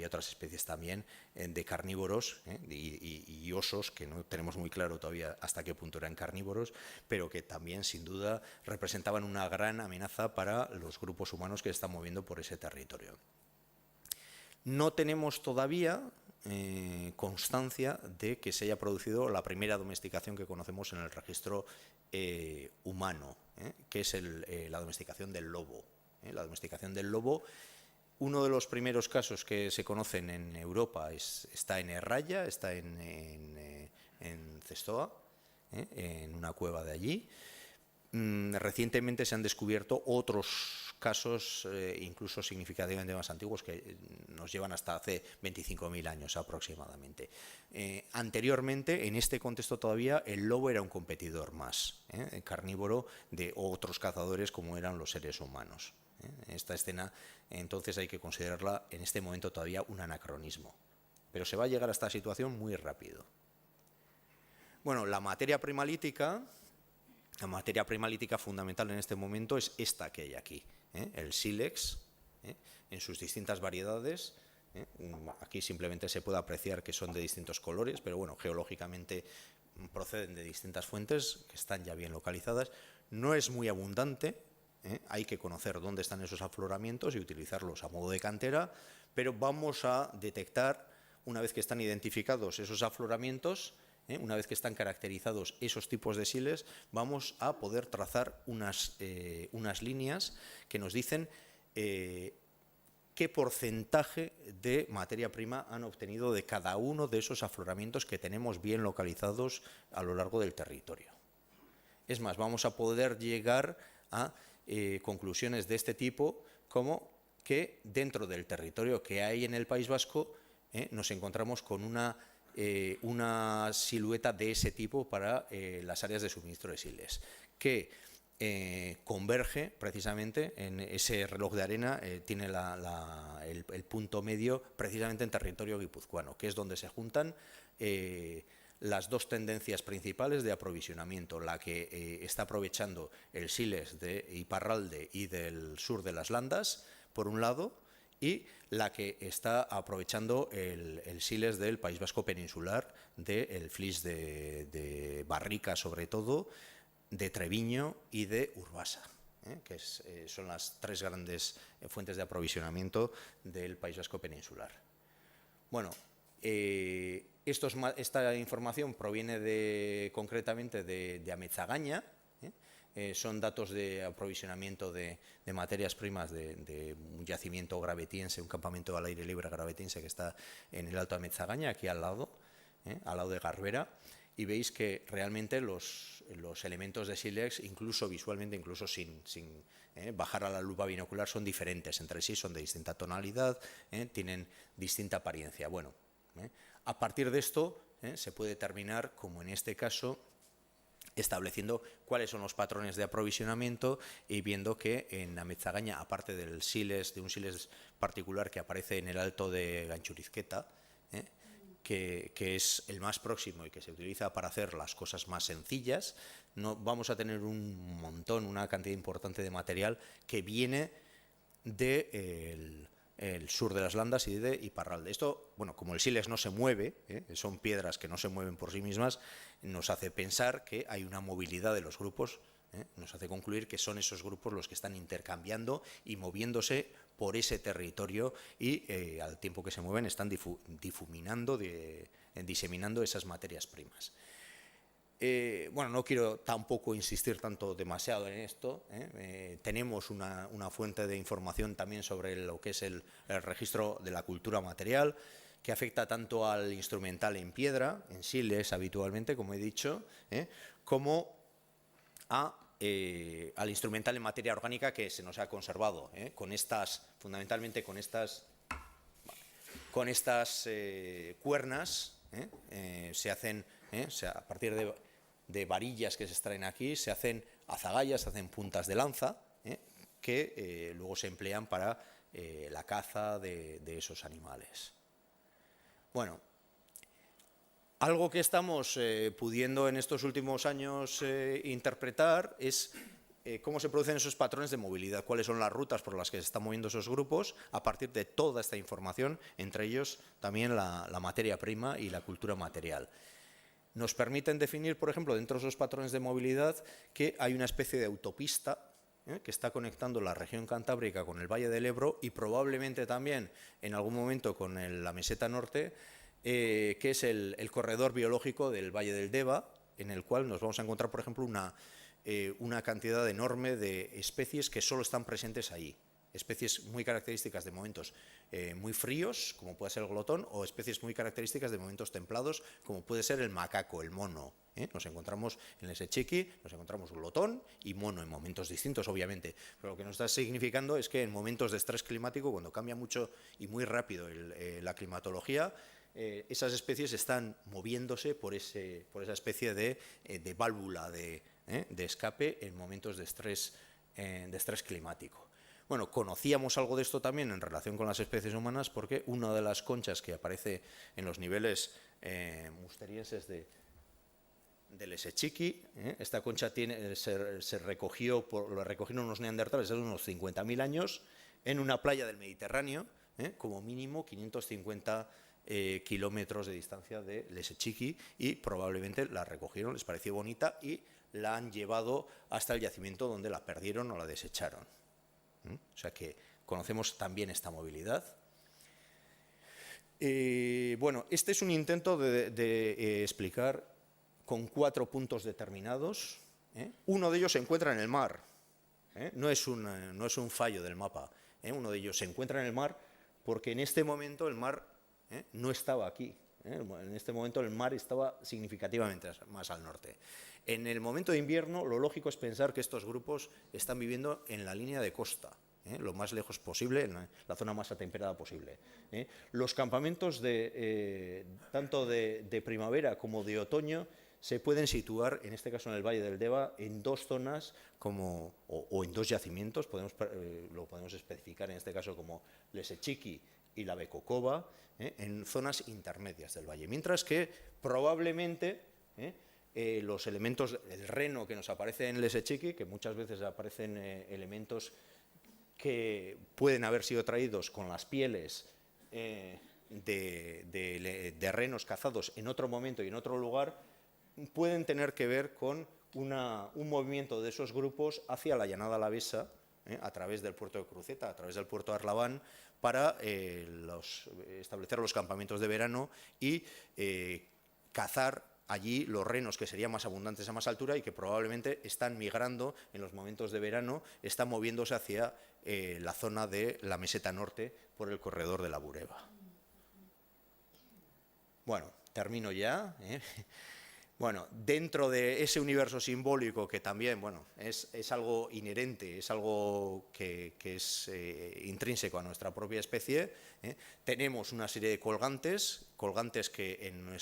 otras especies también de carnívoros y osos, que no tenemos muy claro todavía hasta qué punto eran carnívoros, pero que también sin duda representaban una gran amenaza para los grupos humanos que se están moviendo por ese territorio. No tenemos todavía constancia de que se haya producido la primera domesticación que conocemos en el registro humano, que es la domesticación del lobo. La domesticación del lobo, uno de los primeros casos que se conocen en Europa está en Herraya, está en Cestoa, en una cueva de allí. Recientemente se han descubierto otros casos incluso significativamente más antiguos, que nos llevan hasta hace 25.000 años aproximadamente. Anteriormente, en este contexto todavía, el lobo era un competidor más, carnívoro de otros cazadores como eran los seres humanos. Esta escena, entonces, hay que considerarla en este momento todavía un anacronismo. Pero se va a llegar a esta situación muy rápido. Bueno, la materia prima lítica fundamental en este momento es esta que hay aquí, el sílex, en sus distintas variedades. Aquí simplemente se puede apreciar que son de distintos colores, pero bueno, geológicamente proceden de distintas fuentes que están ya bien localizadas. No es muy abundante, hay que conocer dónde están esos afloramientos y utilizarlos a modo de cantera, pero vamos a detectar, una vez que están identificados esos afloramientos, una vez que están caracterizados esos tipos de siles, vamos a poder trazar unas líneas que nos dicen qué porcentaje de materia prima han obtenido de cada uno de esos afloramientos que tenemos bien localizados a lo largo del territorio. Es más, vamos a poder llegar a conclusiones de este tipo, como que dentro del territorio que hay en el País Vasco nos encontramos con una silueta de ese tipo para las áreas de suministro de siles, que converge precisamente en ese reloj de arena, tiene el punto medio precisamente en territorio guipuzcoano, que es donde se juntan las dos tendencias principales de aprovisionamiento, la que está aprovechando el siles de Iparralde y del sur de las Landas, por un lado, y la que está aprovechando el siles del País Vasco peninsular, del flis de Barrica sobre todo, de Treviño y de Urbasa, que son las tres grandes fuentes de aprovisionamiento del País Vasco peninsular. Bueno, esta información proviene concretamente de Ametzagaña. Son datos de aprovisionamiento de materias primas de un yacimiento gravetiense, un campamento al aire libre gravetiense que está en el Alto Ametzagaña, aquí al lado de Garbera, y veis que realmente los elementos de sílex, incluso visualmente, incluso sin bajar a la lupa binocular, son diferentes entre sí, son de distinta tonalidad, tienen distinta apariencia. Bueno, a partir de esto se puede determinar, como en este caso, estableciendo cuáles son los patrones de aprovisionamiento y viendo que en Ametzagaña, aparte de un siles particular que aparece en el Alto de Ganchurizqueta, que es el más próximo y que se utiliza para hacer las cosas más sencillas, no vamos a tener un montón, una cantidad importante de material que viene del sur de las Landas y de Iparralde. Esto, bueno, como el siles no se mueve, son piedras que no se mueven por sí mismas, nos hace pensar que hay una movilidad de los grupos, nos hace concluir que son esos grupos los que están intercambiando y moviéndose por ese territorio y al tiempo que se mueven están diseminando esas materias primas. Bueno, no quiero tampoco insistir demasiado en esto. Tenemos una fuente de información también sobre lo que es el registro de la cultura material, que afecta tanto al instrumental en piedra, en siles habitualmente, como he dicho, como al instrumental en materia orgánica que se nos ha conservado, fundamentalmente con estas cuernas, se hacen, a partir de varillas que se extraen aquí, se hacen azagallas, se hacen puntas de lanza, que luego se emplean para la caza de esos animales. Bueno, algo que estamos pudiendo en estos últimos años interpretar es cómo se producen esos patrones de movilidad, cuáles son las rutas por las que se están moviendo esos grupos a partir de toda esta información, entre ellos también la materia prima y la cultura material. Nos permiten definir, por ejemplo, dentro de esos patrones de movilidad, que hay una especie de autopista que está conectando la región cantábrica con el Valle del Ebro y probablemente también en algún momento con la meseta norte, que es el corredor biológico del Valle del Deva, en el cual nos vamos a encontrar, por ejemplo, una cantidad enorme de especies que solo están presentes ahí. Especies muy características de momentos muy fríos, como puede ser el glotón, o especies muy características de momentos templados, como puede ser el macaco, el mono. Nos encontramos en el Sechiqui, nos encontramos glotón y mono en momentos distintos, obviamente. Pero lo que nos está significando es que en momentos de estrés climático, cuando cambia mucho y muy rápido la climatología, esas especies están moviéndose por esa especie de válvula de escape en momentos de estrés climático. Bueno, conocíamos algo de esto también en relación con las especies humanas porque una de las conchas que aparece en los niveles musterienses del Sechiqui, esta concha se recogieron unos neandertales hace unos 50.000 años en una playa del Mediterráneo, como mínimo 550 kilómetros de distancia de Lesechiqui, y probablemente la recogieron, les pareció bonita y la han llevado hasta el yacimiento donde la perdieron o la desecharon. O sea que conocemos también esta movilidad. Bueno, este es un intento de explicar con 4 puntos determinados. Uno de ellos se encuentra en el mar. No es un fallo del mapa. Uno de ellos se encuentra en el mar porque en este momento el mar no estaba aquí. En este momento el mar estaba significativamente más al norte. En el momento de invierno, lo lógico es pensar que estos grupos están viviendo en la línea de costa, lo más lejos posible, en la zona más atemperada posible. Los campamentos tanto de primavera como de otoño se pueden situar, en este caso en el Valle del Deva, en 2 zonas o en 2 yacimientos, lo podemos especificar en este caso como Lesechiqui y la Becocova, en zonas intermedias del valle, mientras que probablemente los elementos, el reno que nos aparece en Lesechiqui, que muchas veces aparecen elementos que pueden haber sido traídos con las pieles de renos cazados en otro momento y en otro lugar, pueden tener que ver con un movimiento de esos grupos hacia la llanada alavesa, a través del puerto de Cruceta, a través del puerto de Arlabán, para establecer los campamentos de verano y cazar allí los renos que serían más abundantes a más altura y que probablemente están migrando en los momentos de verano, están moviéndose hacia la zona de la meseta norte por el corredor de la Bureba. Bueno, termino ya. Bueno, dentro de ese universo simbólico que también, bueno, es algo inherente, es algo que es intrínseco a nuestra propia especie, tenemos una serie de colgantes que en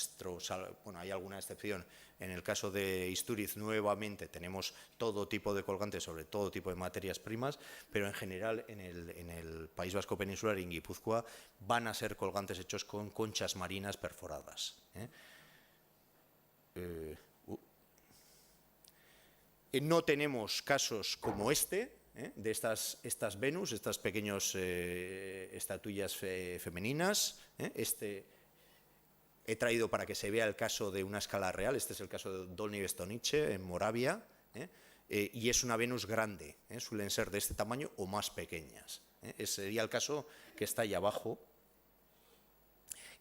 bueno, hay alguna excepción, en el caso de Istúriz nuevamente tenemos todo tipo de colgantes sobre todo tipo de materias primas, pero en general en el País Vasco peninsular y en Guipúzcoa van a ser colgantes hechos con conchas marinas perforadas. No tenemos casos como de estas Venus, estas pequeñas estatuillas femeninas. He traído para que se vea el caso de una escala real. Este es el caso de Dolní Stonice, en Moravia, y es una Venus grande, suelen ser de este tamaño o más pequeñas. Ese sería el caso que está ahí abajo.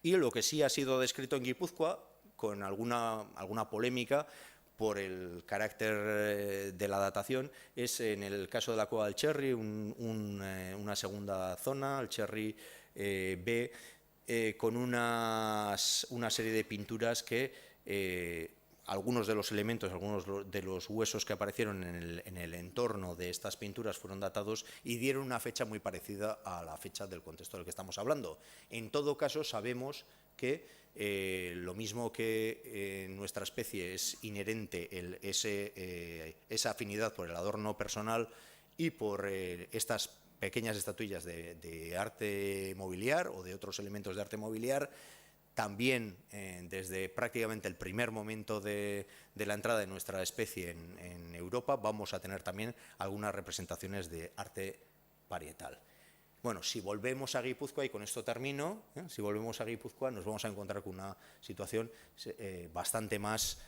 Y lo que sí ha sido descrito en Guipúzcoa, con alguna polémica por el carácter de la datación, es en el caso de la cueva del Cherry, una segunda zona, el Cherry B, con una serie de pinturas que algunos de los elementos, algunos de los huesos que aparecieron en el entorno de estas pinturas fueron datados y dieron una fecha muy parecida a la fecha del contexto del que estamos hablando. En todo caso, sabemos que lo mismo que en nuestra especie es inherente esa afinidad por el adorno personal y por estas pequeñas estatuillas de arte mobiliar o de otros elementos de arte mobiliar, también desde prácticamente el primer momento de la entrada de nuestra especie en Europa vamos a tener también algunas representaciones de arte parietal. Bueno, si volvemos a Guipúzcoa, y con esto termino, si volvemos a Guipúzcoa nos vamos a encontrar con una situación bastante más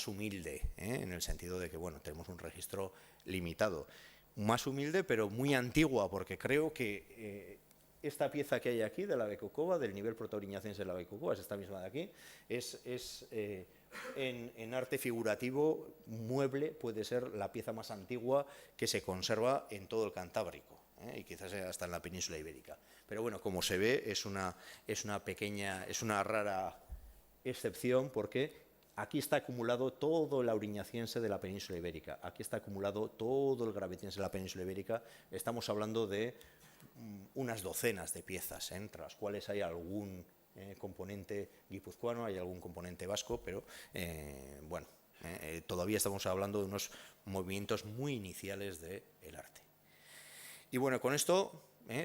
humilde, en el sentido de que bueno, tenemos un registro limitado. Más humilde, pero muy antigua, porque creo que esta pieza que hay aquí de la Becocova, del nivel protauriñacense de la Becocova, es esta misma de aquí, en arte figurativo mueble puede ser la pieza más antigua que se conserva en todo el Cantábrico, y quizás hasta en la península ibérica. Pero bueno, como se ve, es una rara excepción, porque aquí está acumulado todo el auriñaciense de la península ibérica, aquí está acumulado todo el gravetiense de la península ibérica. Estamos hablando de unas docenas de piezas, entre las cuales hay algún componente guipuzcoano, hay algún componente vasco, pero bueno, todavía estamos hablando de unos movimientos muy iniciales del arte. Y bueno, con esto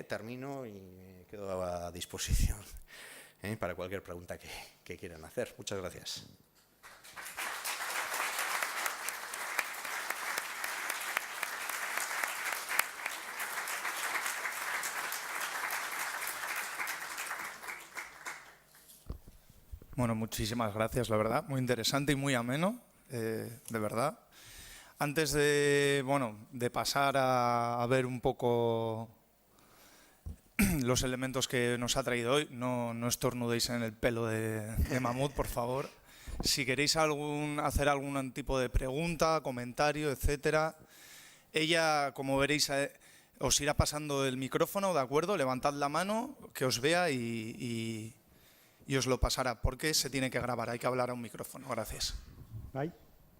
termino y me quedo a disposición para cualquier pregunta que quieran hacer. Muchas gracias. Bueno, muchísimas gracias, la verdad. Muy interesante y muy ameno, de verdad. Antes de pasar a ver un poco los elementos que nos ha traído hoy, no estornudéis en el pelo de Mamut, por favor. Si queréis hacer algún tipo de pregunta, comentario, etcétera, ella, como veréis, os irá pasando el micrófono, ¿de acuerdo? Levantad la mano, que os vea y os lo pasará, porque se tiene que grabar, hay que hablar a un micrófono. Gracias. Bai.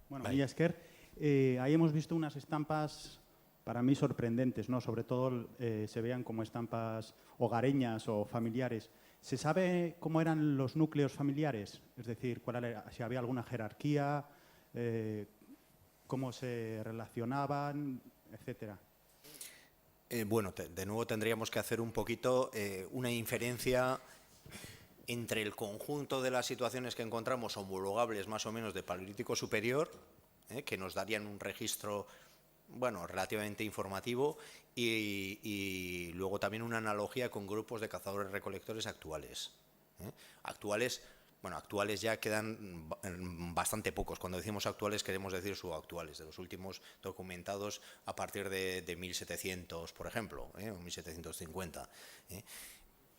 Bueno, mila esker. Ahí hemos visto unas estampas para mí sorprendentes, ¿no? Sobre todo se veían como estampas hogareñas o familiares. ¿Se sabe cómo eran los núcleos familiares? Es decir, si había alguna jerarquía, cómo se relacionaban, etcétera. Bueno, de nuevo tendríamos que hacer un poquito una inferencia entre el conjunto de las situaciones que encontramos homologables más o menos de Paleolítico superior, que nos darían un registro relativamente informativo, y luego también una analogía con grupos de cazadores-recolectores actuales. Actuales ya quedan bastante pocos. Cuando decimos actuales queremos decir subactuales, de los últimos documentados a partir de 1700, por ejemplo, o 1750.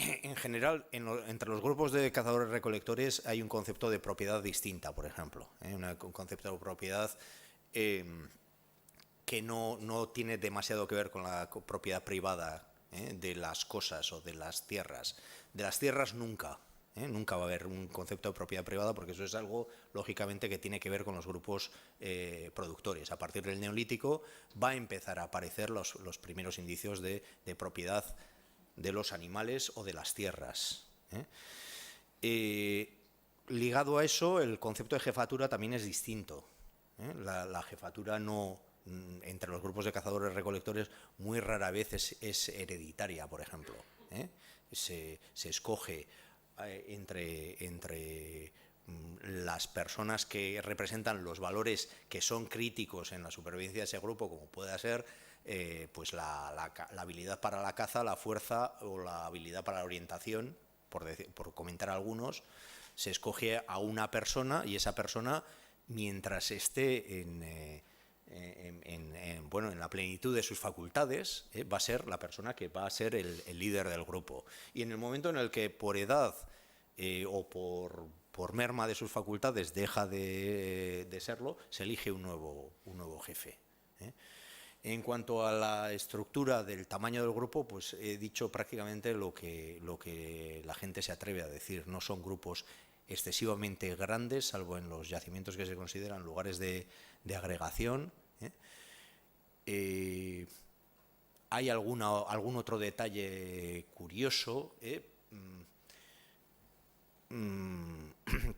En general, entre los grupos de cazadores-recolectores hay un concepto de propiedad distinta, por ejemplo, un concepto de propiedad que no tiene demasiado que ver con la propiedad privada de las cosas o de las tierras. De las tierras nunca. Nunca va a haber un concepto de propiedad privada, porque eso es algo, lógicamente, que tiene que ver con los grupos productores. A partir del Neolítico va a empezar a aparecer los primeros indicios de propiedad de los animales o de las tierras. Ligado a eso, el concepto de jefatura también es distinto. La jefatura no, entre los grupos de cazadores-recolectores, muy rara vez es hereditaria, por ejemplo. Se escoge entre las personas que representan los valores que son críticos en la supervivencia de ese grupo, como pueda ser pues la habilidad para la caza, la fuerza o la habilidad para la orientación, por comentar algunos. Se escoge a una persona y esa persona, mientras esté en la plenitud de sus facultades, va a ser la persona que va a ser el líder del grupo. Y en el momento en el que por edad o por merma de sus facultades deja de serlo, se elige un nuevo jefe. En cuanto a la estructura del tamaño del grupo, pues he dicho prácticamente lo que la gente se atreve a decir. No son grupos excesivamente grandes, salvo en los yacimientos que se consideran lugares de agregación. Hay algún otro detalle curioso.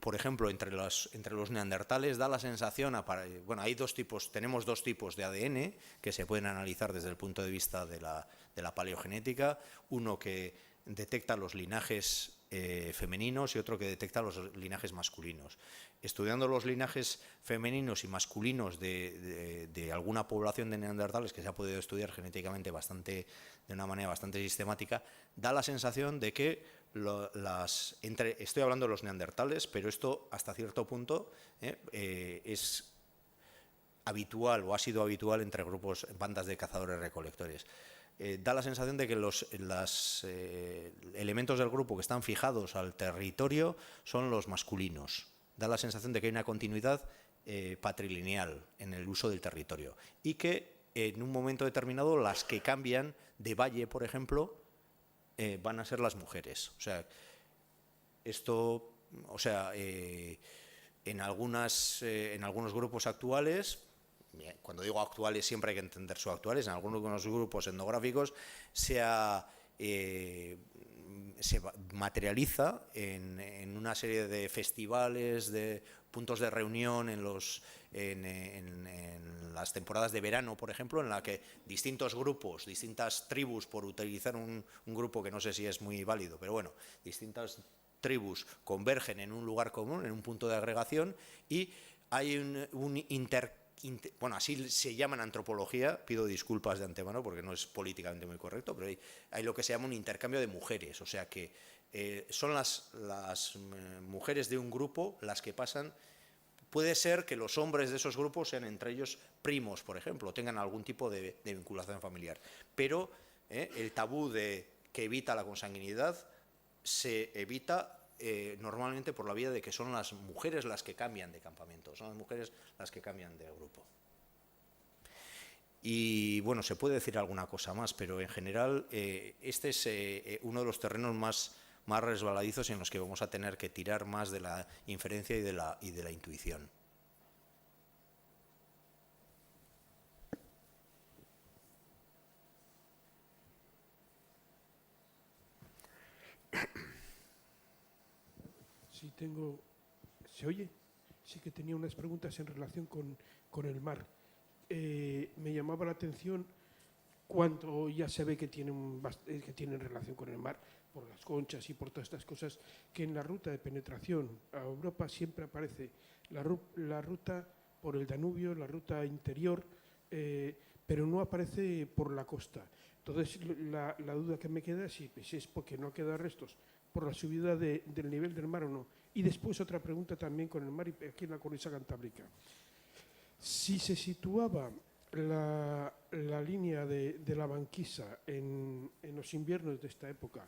Por ejemplo, entre los neandertales da la sensación, hay tenemos dos tipos de ADN que se pueden analizar desde el punto de vista de la paleogenética, uno que detecta los linajes femeninos y otro que detecta los linajes masculinos. Estudiando los linajes femeninos y masculinos de alguna población de neandertales que se ha podido estudiar genéticamente de una manera bastante sistemática, da la sensación de que estoy hablando de los neandertales, pero esto hasta cierto punto es habitual o ha sido habitual entre bandas de cazadores-recolectores. Da la sensación de que los elementos del grupo que están fijados al territorio son los masculinos. Da la sensación de que hay una continuidad patrilineal en el uso del territorio y que en un momento determinado las que cambian de valle, por ejemplo, van a ser las mujeres. En algunos grupos actuales, cuando digo actuales siempre hay que entender su actuales, en algunos grupos etnográficos se materializa en una serie de festivales, de puntos de reunión en las temporadas de verano, por ejemplo, en la que distintos grupos, distintas tribus, por utilizar un grupo que no sé si es muy válido, pero bueno, distintas tribus convergen en un lugar común, en un punto de agregación, y hay así se llama en antropología, pido disculpas de antemano porque no es políticamente muy correcto, pero hay lo que se llama un intercambio de mujeres, o sea que son las mujeres de un grupo las que pasan. Puede ser que los hombres de esos grupos sean entre ellos primos, por ejemplo, tengan algún tipo de vinculación familiar, pero el tabú que evita la consanguinidad se evita normalmente por la vía de que son las mujeres las que cambian de campamento, son las mujeres las que cambian de grupo. Y bueno, se puede decir alguna cosa más, pero en general este es uno de los terrenos más resbaladizos en los que vamos a tener que tirar más de la inferencia y de la intuición. Sí, ¿se oye? Sí que tenía unas preguntas en relación con el mar. Me llamaba la atención cuando ya se ve que tienen relación con el mar, por las conchas y por todas estas cosas, que en la ruta de penetración a Europa siempre aparece la ruta por el Danubio, la ruta interior, pero no aparece por la costa. Entonces, la duda que me queda es si es porque no quedan restos por la subida del nivel del mar o no. Y después otra pregunta también con el mar y aquí en la cornisa cantábrica. Si se situaba la línea de la banquisa en los inviernos de esta época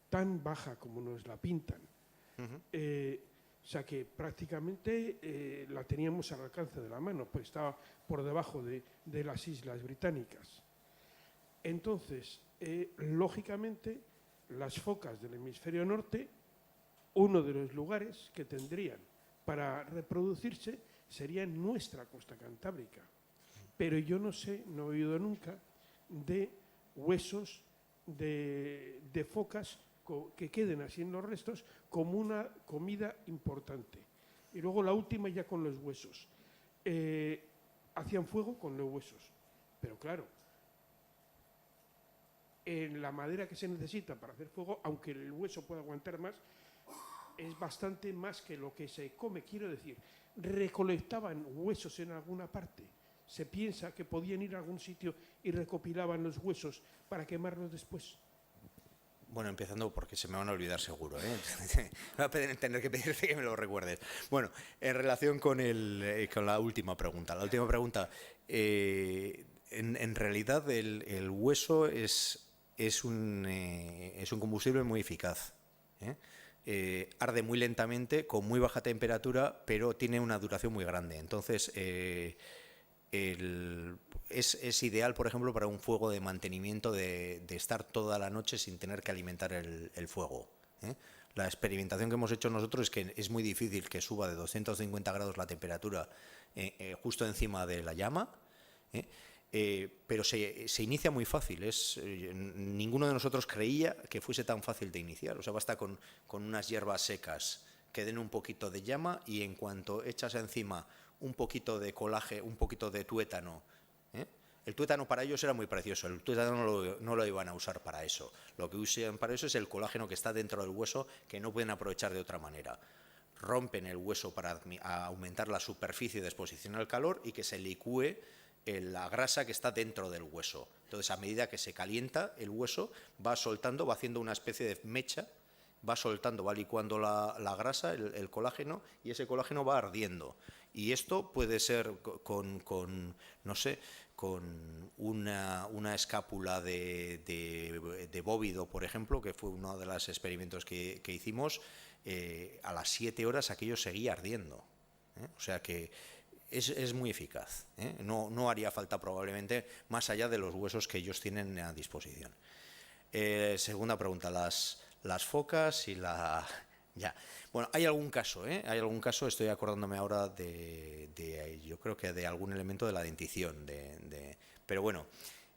tan baja como nos la pintan, o sea que prácticamente la teníamos al alcance de la mano, pues estaba por debajo de las islas británicas. Entonces, lógicamente, las focas del hemisferio norte uno de los lugares que tendrían para reproducirse sería en nuestra costa cantábrica. Pero yo no sé, no he oído nunca de huesos de focas que queden así en los restos como una comida importante. Y luego la última ya con los huesos. Hacían fuego con los huesos, pero claro, en la madera que se necesita para hacer fuego, aunque el hueso pueda aguantar más, es bastante más que lo que se come. Quiero decir, recolectaban huesos en alguna parte. Se piensa que podían ir a algún sitio y recopilaban los huesos para quemarlos después. Bueno, empezando porque se me van a olvidar seguro, ¿eh? Voy a tener que pedirte que me lo recuerdes. Bueno, en relación con la última pregunta. La última pregunta, en realidad el hueso es un combustible muy eficaz, ¿eh? Arde muy lentamente, con muy baja temperatura, pero tiene una duración muy grande. Entonces, es ideal, por ejemplo, para un fuego de mantenimiento, de estar toda la noche sin tener que alimentar el fuego, ¿eh? La experimentación que hemos hecho nosotros es que es muy difícil que suba de 250 grados la temperatura justo encima de la llama, pero se inicia muy fácil. Ninguno de nosotros creía que fuese tan fácil de iniciar. O sea, basta con unas hierbas secas que den un poquito de llama y en cuanto echas encima un poquito de colaje, un poquito de tuétano. El tuétano para ellos era muy precioso, el tuétano no lo iban a usar para eso. Lo que usan para eso es el colágeno que está dentro del hueso, que no pueden aprovechar de otra manera. Rompen el hueso para aumentar la superficie de exposición al calor y que se licúe la grasa que está dentro del hueso. Entonces, a medida que se calienta el hueso, va soltando, va haciendo una especie de mecha, va soltando, va licuando la grasa, el colágeno, y ese colágeno va ardiendo. Y esto puede ser no sé, con una escápula de bóvido, por ejemplo, que fue uno de los experimentos que hicimos. A las 7 horas aquello seguía ardiendo, ¿eh? O sea que es muy eficaz, ¿eh? No haría falta probablemente más allá de los huesos que ellos tienen a disposición. Segunda pregunta, las focas y la... Ya. Bueno, hay algún caso, estoy acordándome ahora yo creo que de algún elemento de la dentición, pero bueno,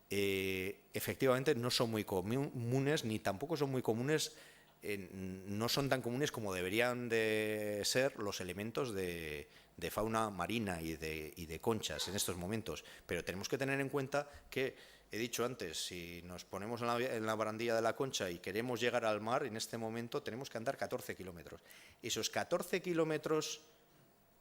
efectivamente no son muy comunes, ni tampoco son muy comunes, no son tan comunes como deberían de ser los elementos de fauna marina y de conchas en estos momentos, pero tenemos que tener en cuenta que, he dicho antes, si nos ponemos en la barandilla de la concha y queremos llegar al mar, en este momento tenemos que andar 14 kilómetros. Esos 14 kilómetros,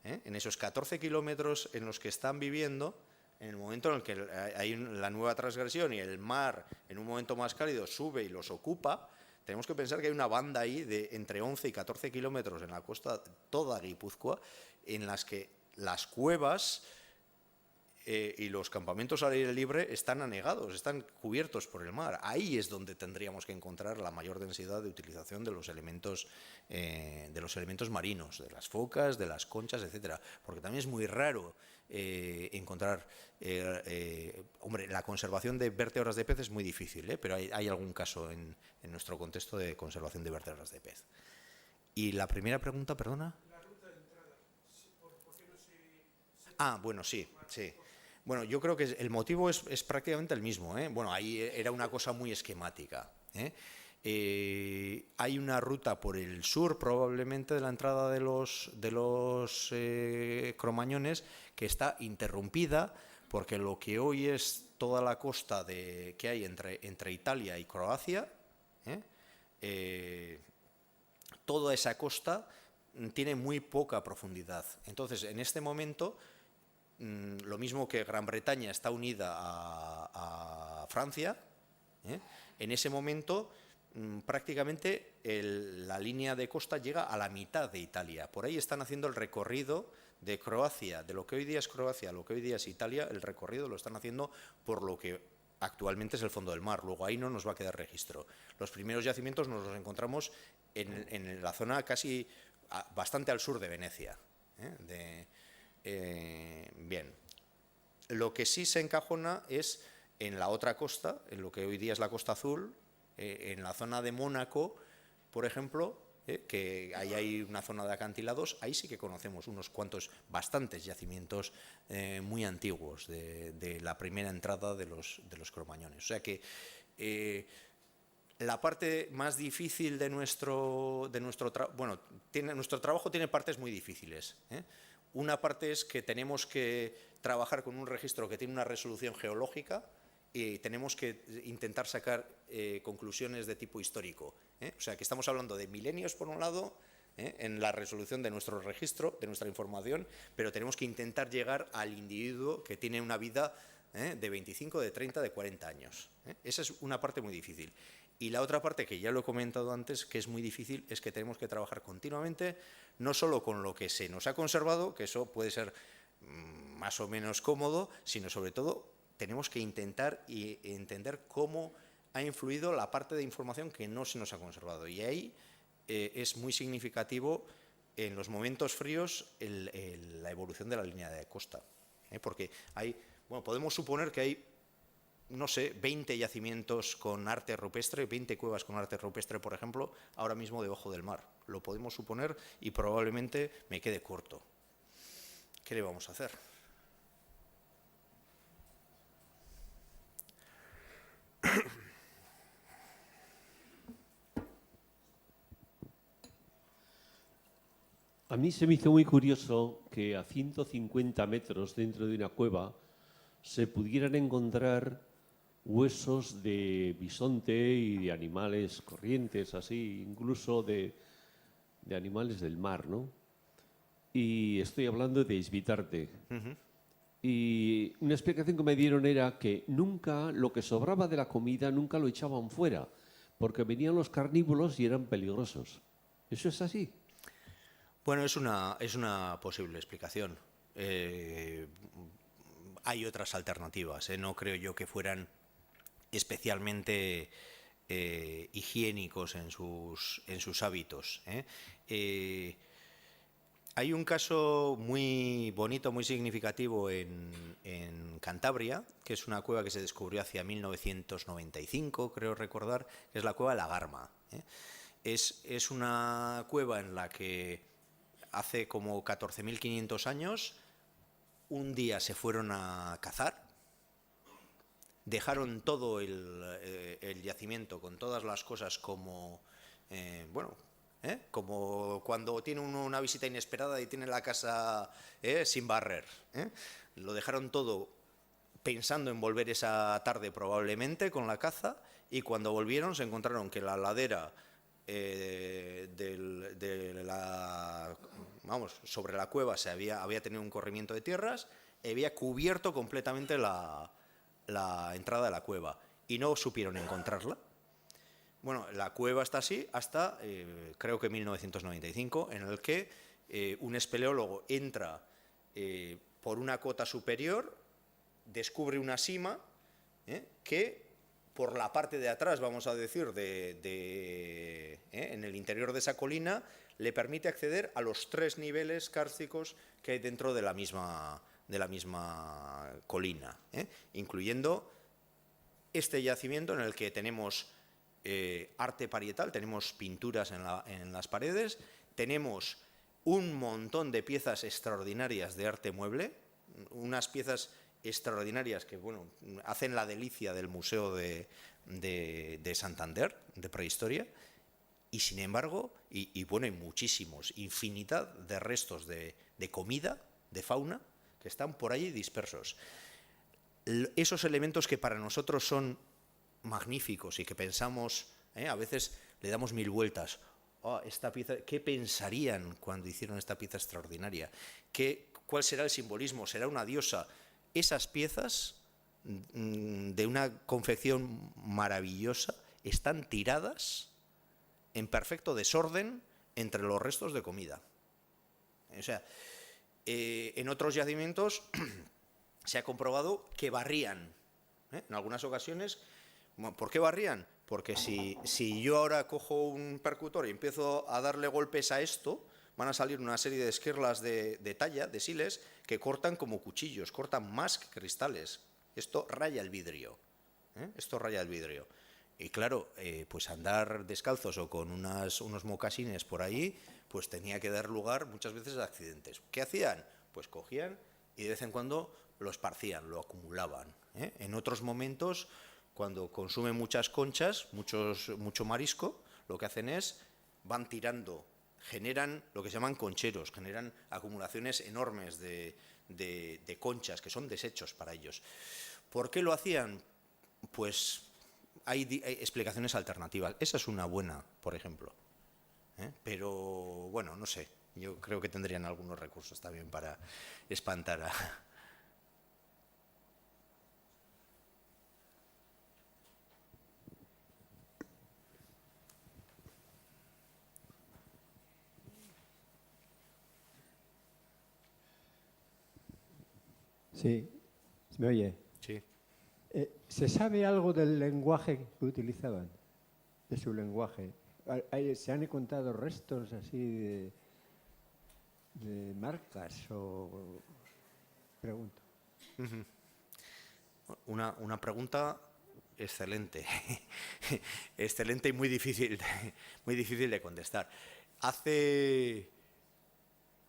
en esos 14 kilómetros en los que están viviendo, en el momento en el que hay la nueva transgresión y el mar, en un momento más cálido, sube y los ocupa, tenemos que pensar que hay una banda ahí de entre 11 y 14 kilómetros en la costa, toda Guipúzcoa, en las que las cuevas y los campamentos al aire libre están anegados, están cubiertos por el mar. Ahí es donde tendríamos que encontrar la mayor densidad de utilización de los elementos marinos, de las focas, de las conchas, etcétera. Porque también es muy raro encontrar... hombre, la conservación de vértebras de pez es muy difícil, pero hay algún caso en nuestro contexto de conservación de vértebras de pez. Y la primera pregunta, perdona. La ruta de entrada. ¿Por qué no se... Ah, bueno, sí. Bueno, yo creo que el motivo es prácticamente el mismo, ¿eh? Bueno, ahí era una cosa muy esquemática, ¿eh? Hay una ruta por el sur, probablemente, de la entrada de los cromañones, que está interrumpida porque lo que hoy es toda la costa que hay entre Italia y Croacia, toda esa costa tiene muy poca profundidad. Entonces, en este momento, lo mismo que Gran Bretaña está unida a Francia, en ese momento prácticamente la línea de costa llega a la mitad de Italia. Por ahí están haciendo el recorrido de Croacia, de lo que hoy día es Croacia a lo que hoy día es Italia, el recorrido lo están haciendo por lo que actualmente es el fondo del mar. Luego ahí no nos va a quedar registro. Los primeros yacimientos nos los encontramos en la zona casi bastante al sur de Venecia, bien. Lo que sí se encajona es en la otra costa, en lo que hoy día es la Costa Azul, en la zona de Mónaco, por ejemplo, que ahí hay una zona de acantilados, ahí sí que conocemos unos cuantos, bastantes yacimientos muy antiguos de la primera entrada de los cromañones. O sea que la parte más difícil de nuestro trabajo, bueno, nuestro trabajo tiene partes muy difíciles. Una parte es que tenemos que trabajar con un registro que tiene una resolución geológica y tenemos que intentar sacar conclusiones de tipo histórico. O sea, que estamos hablando de milenios, por un lado, en la resolución de nuestro registro, de nuestra información, pero tenemos que intentar llegar al individuo que tiene una vida de 25, de 30, de 40 años. Esa es una parte muy difícil. Y la otra parte, que ya lo he comentado antes, que es muy difícil, es que tenemos que trabajar continuamente, no solo con lo que se nos ha conservado, que eso puede ser más o menos cómodo, sino sobre todo tenemos que intentar y entender cómo ha influido la parte de información que no se nos ha conservado. Y ahí es muy significativo en los momentos fríos la evolución de la línea de costa. Porque podemos suponer que hay, no sé, 20 yacimientos con arte rupestre, 20 cuevas con arte rupestre, por ejemplo, ahora mismo debajo del mar. Lo podemos suponer y probablemente me quede corto. ¿Qué le vamos a hacer? A mí se me hizo muy curioso que a 150 metros dentro de una cueva se pudieran encontrar huesos de bisonte y de animales corrientes, así, incluso de animales del mar, ¿no? Y estoy hablando de Esvitarte. Y una explicación que me dieron era que nunca, lo que sobraba de la comida, nunca lo echaban fuera, porque venían los carnívoros y eran peligrosos. ¿Eso es así? Bueno, es una posible explicación. Hay otras alternativas. No creo yo que fueran especialmente higiénicos en sus hábitos. Hay un caso muy bonito, muy significativo en Cantabria, que es una cueva que se descubrió hacia 1995, creo recordar, que es la cueva de la Garma. Es una cueva en la que hace como 14.500 años un día se fueron a cazar, dejaron todo el yacimiento con todas las cosas como, como cuando tiene uno una visita inesperada y tiene la casa sin barrer. Lo dejaron todo pensando en volver esa tarde probablemente con la caza, y cuando volvieron se encontraron que la ladera sobre la cueva había tenido un corrimiento de tierras y había cubierto completamente la entrada de la cueva, y no supieron encontrarla. Bueno, la cueva está así hasta creo que 1995, en el que un espeleólogo entra por una cota superior, descubre una sima que por la parte de atrás, vamos a decir, en el interior de esa colina, le permite acceder a los 3 niveles kársticos que hay dentro de la misma colina, incluyendo este yacimiento en el que tenemos arte parietal, tenemos pinturas en las paredes, tenemos un montón de piezas extraordinarias de arte mueble, unas piezas extraordinarias que hacen la delicia del Museo de Santander, de Prehistoria, y sin embargo, hay muchísimos, infinidad de restos de comida, de fauna, que están por allí dispersos. Esos elementos que para nosotros son magníficos y que pensamos, a veces le damos 1000 vueltas. Esta pieza, ¿qué pensarían cuando hicieron esta pieza extraordinaria? ¿Cuál será el simbolismo? ¿Será una diosa? Esas piezas de una confección maravillosa están tiradas en perfecto desorden entre los restos de comida. O sea, en otros yacimientos se ha comprobado que barrían. En algunas ocasiones, ¿por qué barrían? Porque si yo ahora cojo un percutor y empiezo a darle golpes a esto, van a salir una serie de esquirlas de talla, de siles, que cortan como cuchillos, cortan más que cristales. Esto raya el vidrio. Esto raya el vidrio. Y claro, pues andar descalzos o con unos mocasines por ahí, pues tenía que dar lugar muchas veces a accidentes. ¿Qué hacían? Pues cogían y de vez en cuando lo esparcían, lo acumulaban. En otros momentos, cuando consumen muchas conchas, mucho marisco, lo que hacen es, van tirando, generan lo que se llaman concheros, generan acumulaciones enormes de conchas, que son desechos para ellos. ¿Por qué lo hacían? Pues hay explicaciones alternativas. Esa es una buena, por ejemplo. Pero, bueno, no sé. Yo creo que tendrían algunos recursos también para espantar a... Sí, ¿se me oye? Sí. ¿Se sabe algo del lenguaje que utilizaban? De su lenguaje. ¿Se han encontrado restos así de marcas o...? Pregunto. Una pregunta excelente. Excelente y muy difícil de contestar.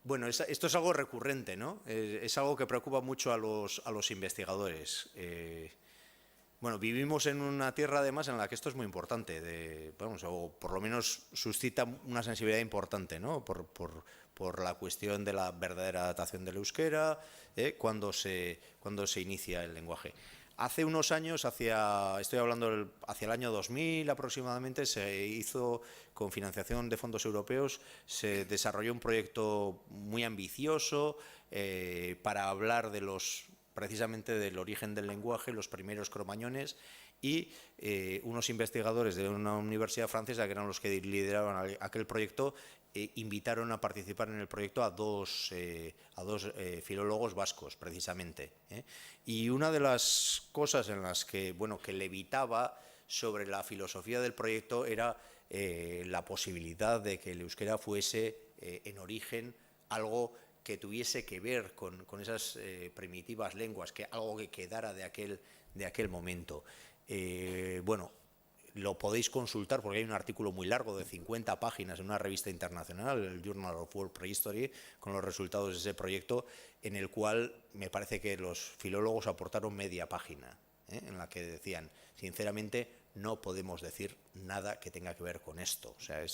Bueno, esto es algo recurrente, ¿no? Es algo que preocupa mucho a los investigadores. Bueno, vivimos en una tierra, además, en la que esto es muy importante, o por lo menos suscita una sensibilidad importante, ¿no? Por la cuestión de la verdadera adaptación del euskera, cuando se inicia el lenguaje. Hace unos años, estoy hablando hacia el año 2000 aproximadamente, se hizo, con financiación de fondos europeos, se desarrolló un proyecto muy ambicioso para hablar precisamente del origen del lenguaje, los primeros cromañones, y unos investigadores de una universidad francesa, que eran los que lideraban aquel proyecto, invitaron a participar en el proyecto a dos filólogos vascos, precisamente. Y una de las cosas en las que levitaba sobre la filosofía del proyecto era la posibilidad de que el euskera fuese en origen algo que tuviese que ver con esas primitivas lenguas, algo que quedara de aquel momento. Bueno, lo podéis consultar porque hay un artículo muy largo de 50 páginas en una revista internacional, el Journal of World Prehistory, con los resultados de ese proyecto, en el cual me parece que los filólogos aportaron media página, en la que decían, sinceramente, no podemos decir nada que tenga que ver con esto. O sea,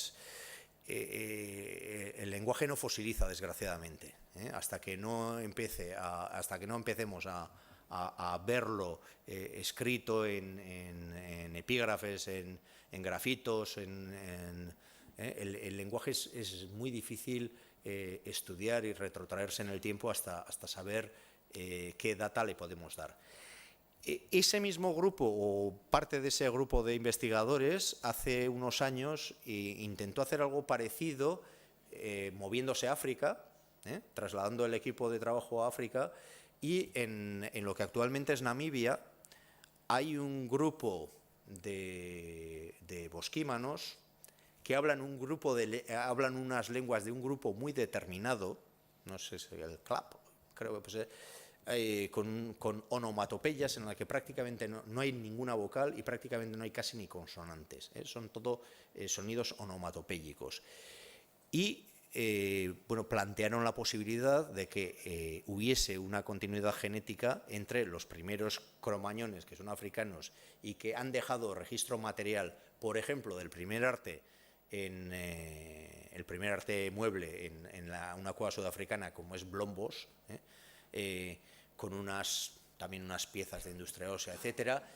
el lenguaje no fosiliza, desgraciadamente, hasta que no empecemos a verlo escrito en epígrafes, en grafitos. El lenguaje es muy difícil estudiar y retrotraerse en el tiempo hasta saber qué data le podemos dar. Ese mismo grupo, o parte de ese grupo de investigadores, hace unos años intentó hacer algo parecido, moviéndose a África, trasladando el equipo de trabajo a África, y en lo que actualmente es Namibia hay un grupo de bosquímanos que hablan unas lenguas de un grupo muy determinado, no sé si el clap, creo que con onomatopeyas en la que prácticamente no hay ninguna vocal y prácticamente no hay casi ni consonantes, son todo sonidos onomatopéyicos. Y plantearon la posibilidad de que hubiese una continuidad genética entre los primeros cromañones, que son africanos y que han dejado registro material, por ejemplo, del primer arte el primer arte mueble en una cueva sudafricana como es Blombos, con también unas piezas de industria ósea, etcétera,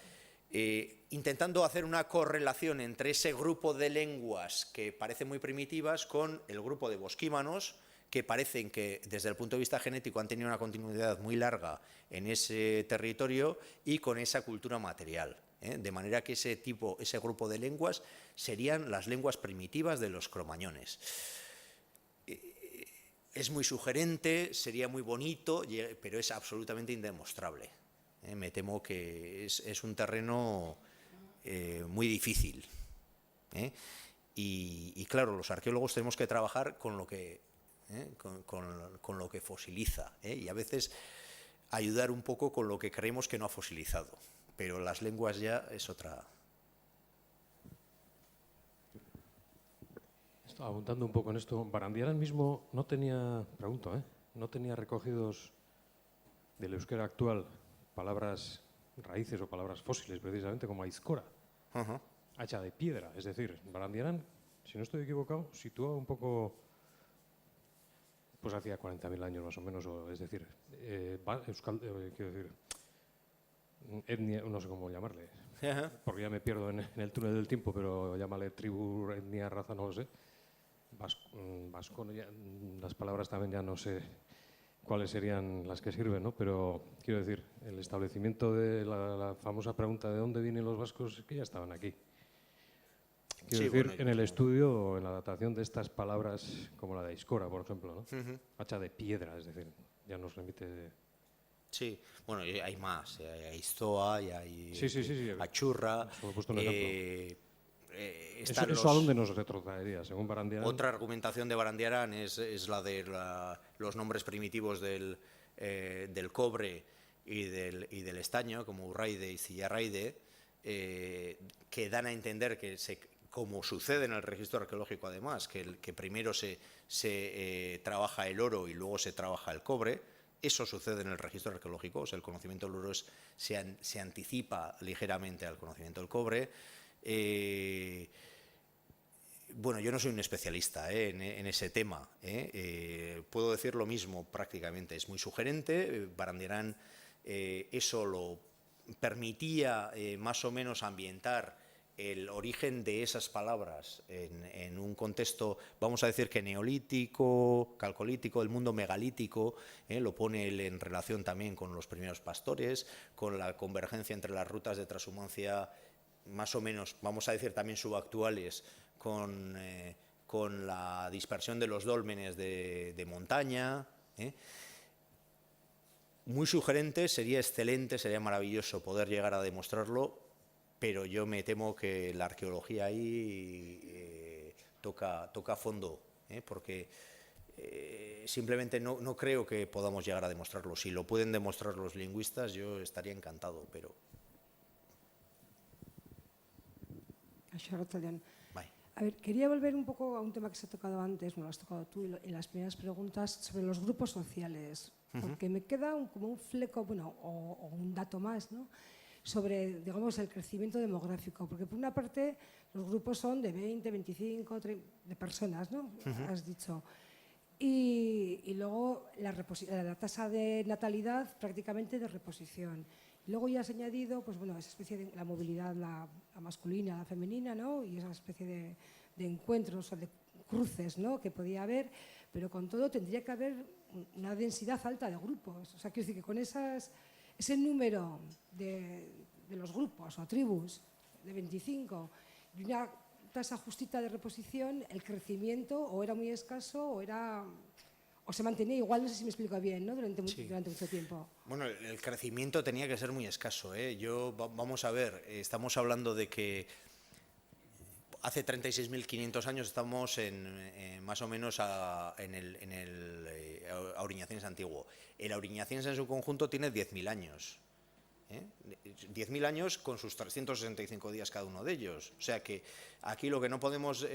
intentando hacer una correlación entre ese grupo de lenguas que parecen muy primitivas con el grupo de bosquímanos, que parecen que desde el punto de vista genético han tenido una continuidad muy larga en ese territorio y con esa cultura material. De manera que ese grupo de lenguas serían las lenguas primitivas de los cromañones. Es muy sugerente, sería muy bonito, pero es absolutamente indemostrable. Me temo que es un terreno muy difícil. Y claro, los arqueólogos tenemos que trabajar con lo que fosiliza, y a veces ayudar un poco con lo que creemos que no ha fosilizado. Pero las lenguas ya es otra Estaba apuntando un poco en esto. Barandiarán mismo no tenía, pregunto, no tenía recogidos del euskera actual palabras raíces o palabras fósiles, precisamente como aizkora, hecha de piedra. Es decir, Barandiarán, si no estoy equivocado, sitúa un poco, pues hacía 40.000 años más o menos, es decir, quiero decir, etnia, no sé cómo llamarle, porque ya me pierdo en el túnel del tiempo, pero llámale tribu, etnia, raza, no lo sé. Vasco, las palabras también ya no sé cuáles serían las que sirven, ¿no? Pero quiero decir, el establecimiento de la famosa pregunta de dónde vienen los vascos, que ya estaban aquí. Quiero decir, bueno, en el estudio o en la datación de estas palabras, como la de Aizkora, por ejemplo, ¿no? Hacha de piedra, es decir, ya nos remite... Sí, bueno, hay más, hay Aiztoa, y hay sí. Achurra. Solo he puesto un ejemplo. ¿Eso a dónde nos retrotraería, según Barandiarán? Otra argumentación de Barandiarán es la de los nombres primitivos del cobre y del estaño, como Urraide y Zillarraide, que dan a entender que, como sucede en el registro arqueológico además, que primero se trabaja el oro y luego se trabaja el cobre. Eso sucede en el registro arqueológico, o sea, el conocimiento del oro se anticipa ligeramente al conocimiento del cobre. Bueno, yo no soy un especialista en ese tema. Puedo decir lo mismo prácticamente. Es muy sugerente. Barandiarán eso lo permitía más o menos ambientar el origen de esas palabras en un contexto, vamos a decir que neolítico, calcolítico, el mundo megalítico, lo pone él en relación también con los primeros pastores, con la convergencia entre las rutas de transhumancia más o menos, vamos a decir también subactuales, con la dispersión de los dólmenes de montaña. Muy sugerente, sería excelente, sería maravilloso poder llegar a demostrarlo, pero yo me temo que la arqueología ahí toca fondo, porque simplemente no creo que podamos llegar a demostrarlo. Si lo pueden demostrar los lingüistas, yo estaría encantado, pero... A ver, quería volver un poco a un tema que se ha tocado antes, lo has tocado tú en las primeras preguntas, sobre los grupos sociales, porque me queda como un fleco, bueno, o un dato más, ¿no?, sobre, digamos, el crecimiento demográfico, porque por una parte los grupos son de 20, 25, 30 de personas, ¿no?, has dicho, y luego la tasa de natalidad prácticamente de reposición. Luego ya has añadido, pues bueno, esa especie de la movilidad, la masculina, la femenina, ¿no?, y esa especie de encuentros o de cruces, ¿no?, que podía haber, pero con todo tendría que haber una densidad alta de grupos. O sea, quiero decir que con ese número de los grupos o tribus de 25 y una tasa justita de reposición, el crecimiento o era muy escaso o se mantenía igual, no sé si me explico bien, ¿no?, durante mucho tiempo. Bueno, el crecimiento tenía que ser muy escaso, vamos a ver, estamos hablando de que hace 36.500 años estamos más o menos en el Auriñaciense antiguo. El Auriñaciense en su conjunto tiene 10.000 años. 10.000 años con sus 365 días cada uno de ellos. O sea que aquí lo que no podemos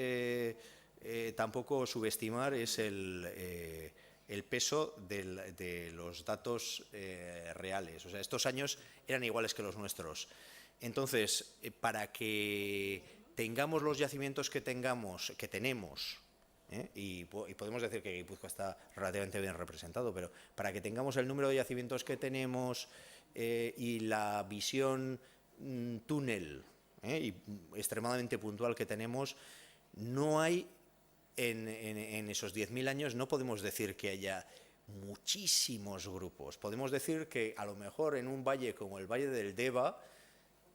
tampoco subestimar es el peso de los datos reales. O sea, estos años eran iguales que los nuestros. Entonces, para que tengamos los yacimientos que tenemos, y podemos decir que Guipúzcoa está relativamente bien representado, pero para que tengamos el número de yacimientos que tenemos y la visión túnel y extremadamente puntual que tenemos, no hay en esos 10.000 años, no podemos decir que haya muchísimos grupos. Podemos decir que a lo mejor en un valle como el Valle del Deva,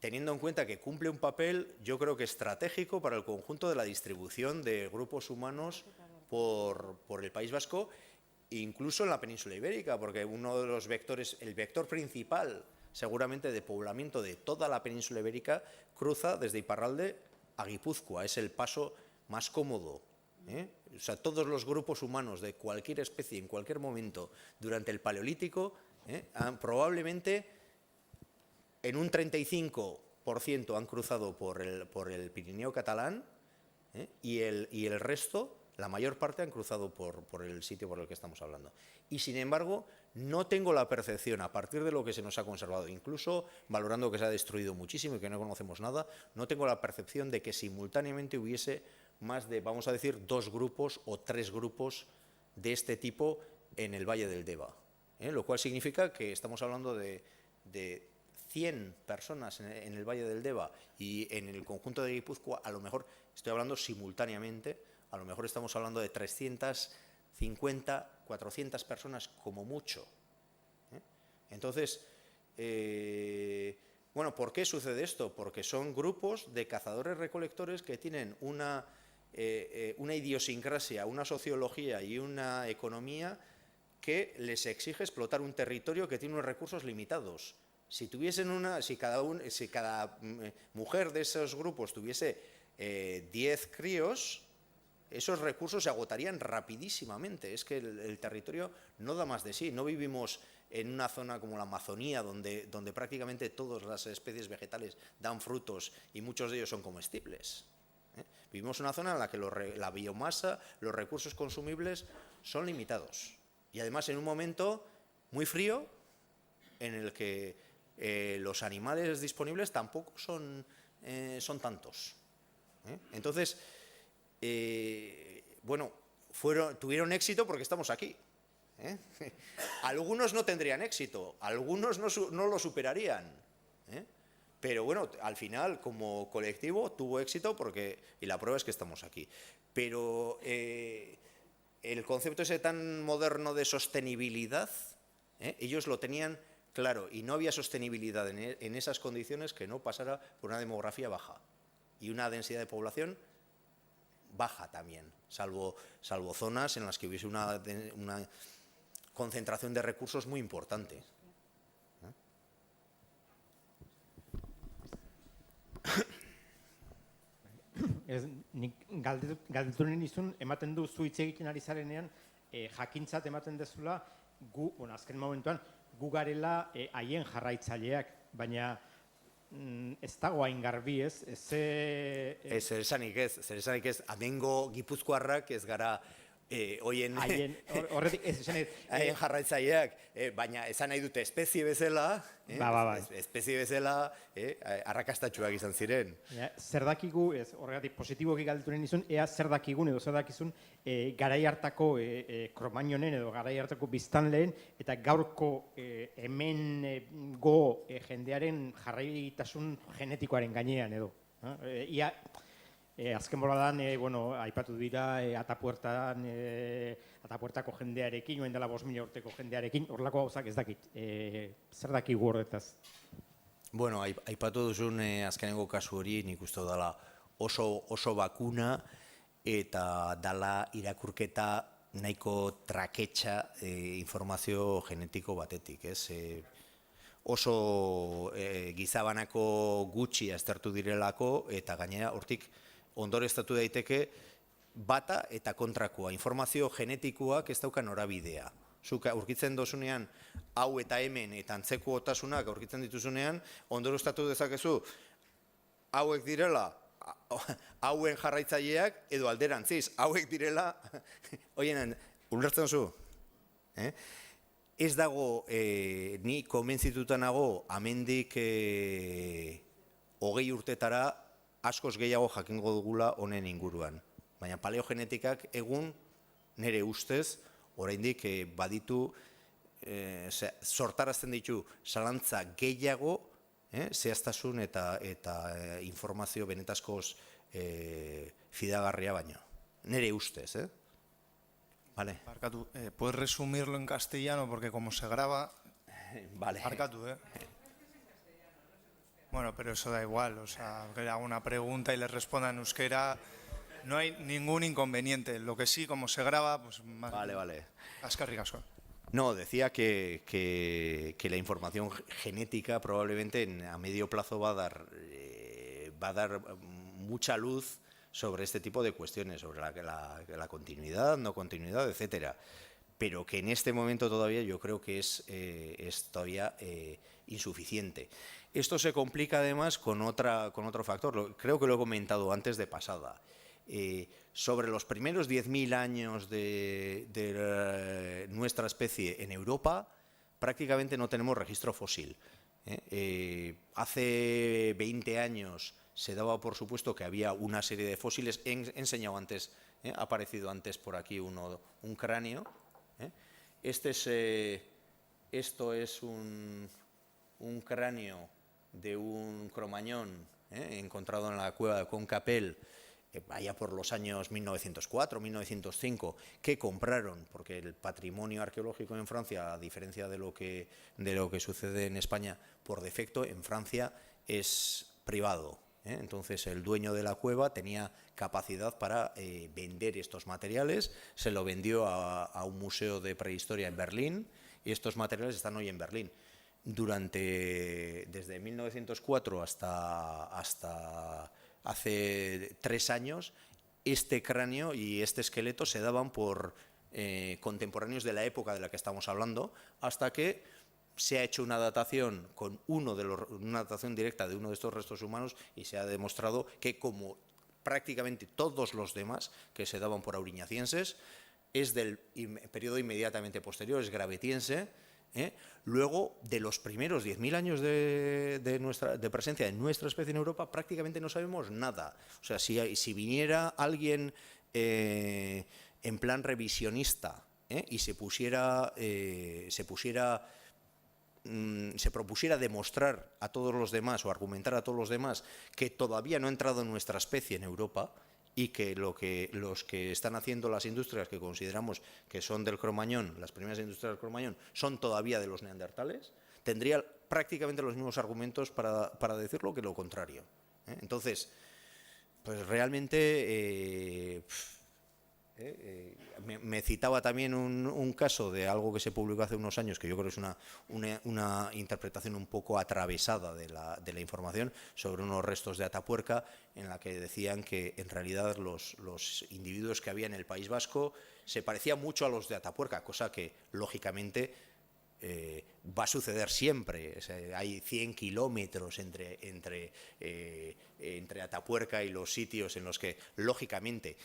teniendo en cuenta que cumple un papel, yo creo que estratégico para el conjunto de la distribución de grupos humanos por el País Vasco, incluso en la península ibérica, porque uno de los vectores, el vector principal seguramente de poblamiento de toda la península ibérica, cruza desde Iparralde a Guipúzcoa, es el paso más cómodo. O sea, todos los grupos humanos de cualquier especie en cualquier momento durante el Paleolítico probablemente en un 35% han cruzado por el Pirineo catalán, y el resto, la mayor parte, han cruzado por el sitio por el que estamos hablando. Y sin embargo, no tengo la percepción, a partir de lo que se nos ha conservado, incluso valorando que se ha destruido muchísimo y que no conocemos nada, no tengo la percepción de que simultáneamente hubiese más de, vamos a decir, 2 grupos o 3 grupos de este tipo en el Valle del Deva. Lo cual significa que estamos hablando de 100 personas en el Valle del Deva, y en el conjunto de Guipúzcoa, a lo mejor, estoy hablando simultáneamente, a lo mejor estamos hablando de 350, 400 personas como mucho. Entonces, bueno, ¿por qué sucede esto? Porque son grupos de cazadores-recolectores que tienen una idiosincrasia, una sociología y una economía que les exige explotar un territorio que tiene unos recursos limitados. Si cada mujer de esos grupos tuviese 10 críos, esos recursos se agotarían rapidísimamente. Es que el territorio no da más de sí. No vivimos en una zona como la Amazonía, donde prácticamente todas las especies vegetales dan frutos y muchos de ellos son comestibles. Vivimos en una zona en la que la biomasa, los recursos consumibles son limitados. Y además en un momento muy frío, en el que los animales disponibles tampoco son tantos. Entonces, bueno, tuvieron éxito porque estamos aquí. Algunos no tendrían éxito, algunos no lo superarían. Pero bueno, al final, como colectivo, tuvo éxito y la prueba es que estamos aquí. Pero el concepto ese tan moderno de sostenibilidad, ellos lo tenían claro, y no había sostenibilidad en esas condiciones que no pasara por una demografía baja y una densidad de población baja también, salvo zonas en las que hubiese una concentración de recursos muy importante. Nik galdetu nahi nizun, ematen du zu hitz egiten ari zarenean, jakintzat ematen dezula, azken momentuan, gu garela haien jarraitzaileak, baina ez dago hain garbi, ez? Zer esanik ez, amengo gipuzkoarrak ez gara hoien jarraitzaileak, baina esan nahi dute espezie bezala, arrakastatsuak izan ziren. Zer dakigu, horregatik positiboki galdetu nahi nizun, ea zer dakigun edo zer dakizun garai hartako Kromagnonen edo garai hartako biztanleen eta gaurko hemengo jendearen jarraitasun genetikoaren gainean edo. Ia azken boladan, aipatu dira Atapuertako jendearekin, oen dela 5.000 urteko jendearekin, horrelako gauzak ez dakit. Zer dakigu horretaz? Bueno, aipatu duzun azkenengo kasu hori nik uste dela oso bakuna eta dala irakurketa nahiko traketxa informazio genetiko batetik, ez? Oso gizabanako gutxi aztertu direlako eta gainera hortik ondoreztatu daiteke bata eta kontrakoa. Informazio genetikoak ez dauka norabidea. Zuk aurkitzen dozunean hau eta hemen eta antzeko otasunak aurkitzen dituzunean, ondoreztatu dezakezu hauek direla hauen jarraitzaileak edo alderantziz, hauek direla, oien, ulertzen zu? Ez dago, ni konbentzituta nago, amendik 20 urtetara askoz gehiago jakingo dugula honen inguruan. Baina paleogenetikak egun, nire ustez, oraindik baditu, sortarazten ditu zalantza gehiago, zehaztasun eta informazio benetazkoz fidagarria baino. Nire ustez, Vale. Marcatu, ¿puedes resumirlo en castellano? Porque como se graba... Vale. Marcatu, Bueno, pero eso da igual, o sea, que le haga una pregunta y le responda en euskera, no hay ningún inconveniente. Lo que sí, como se graba, pues... Vale. Eskerrik asko. No, decía que la información genética probablemente a medio plazo va a dar mucha luz sobre este tipo de cuestiones, sobre la continuidad, no continuidad, etcétera. Pero que en este momento todavía yo creo que es todavía insuficiente. Esto se complica además con otro factor, creo que lo he comentado antes de pasada. sobre los primeros 10.000 años de nuestra especie en Europa, prácticamente no tenemos registro fósil. Hace 20 años se daba por supuesto que había una serie de fósiles. He enseñado antes, ha aparecido antes por aquí un cráneo. Esto es un cráneo de un cromañón encontrado en la cueva de Concapel, allá por los años 1904, 1905, que compraron, porque el patrimonio arqueológico en Francia, a diferencia de lo que sucede en España, por defecto en Francia es privado. Entonces el dueño de la cueva tenía capacidad para vender estos materiales, se lo vendió a un museo de prehistoria en Berlín y estos materiales están hoy en Berlín. Desde 1904 hasta hace 3 años, este cráneo y este esqueleto se daban por contemporáneos de la época de la que estamos hablando, hasta que se ha hecho una datación una datación directa de uno de estos restos humanos y se ha demostrado que, como prácticamente todos los demás que se daban por auriñacienses, es del periodo inmediatamente posterior, es gravetiense. Luego, de los primeros 10.000 años de presencia de nuestra especie en Europa, prácticamente no sabemos nada. O sea, si viniera alguien en plan revisionista y se propusiera demostrar a todos los demás o argumentar a todos los demás que todavía no ha entrado nuestra especie en Europa, y que los que están haciendo las industrias que consideramos que son del Cromañón, las primeras industrias del Cromañón, son todavía de los neandertales, tendría prácticamente los mismos argumentos para decirlo que lo contrario. Entonces, pues realmente me citaba también un caso de algo que se publicó hace unos años, que yo creo que es una interpretación un poco atravesada de la información, sobre unos restos de Atapuerca, en la que decían que en realidad los individuos que había en el País Vasco se parecían mucho a los de Atapuerca, cosa que lógicamente va a suceder siempre. O sea, hay 100 kilómetros entre Atapuerca y los sitios en los que lógicamente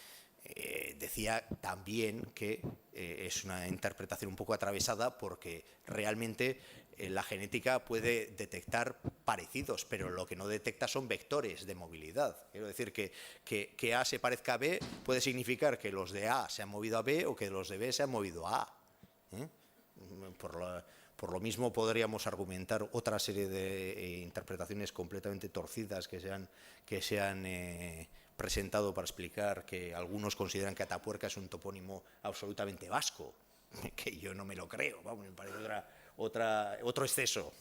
decía también que es una interpretación un poco atravesada, porque realmente la genética puede detectar parecidos, pero lo que no detecta son vectores de movilidad. Quiero decir que A se parezca a B puede significar que los de A se han movido a B o que los de B se han movido a A. Por lo mismo podríamos argumentar otra serie de interpretaciones completamente torcidas que se han presentado para explicar que algunos consideran que Atapuerca es un topónimo absolutamente vasco, que yo no me lo creo, vamos, me parece otro exceso.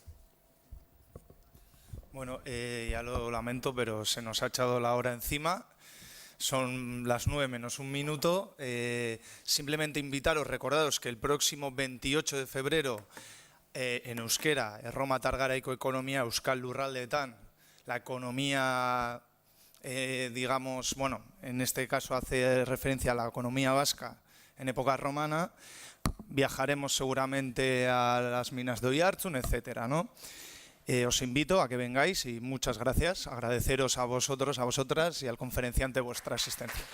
Bueno, ya lo lamento, pero se nos ha echado la hora encima. Son las 9 menos un minuto. Simplemente invitaros, recordaros que el próximo 28 de febrero en euskera, Erroma Targaraiko Ekonomia Euskal Lurraldeetan, la economía, digamos, bueno, en este caso hace referencia a la economía vasca en época romana. Viajaremos seguramente a las minas de Oiartzun, etcétera, ¿no? Os invito a que vengáis y muchas gracias. Agradeceros a vosotros, a vosotras y al conferenciante vuestra asistencia.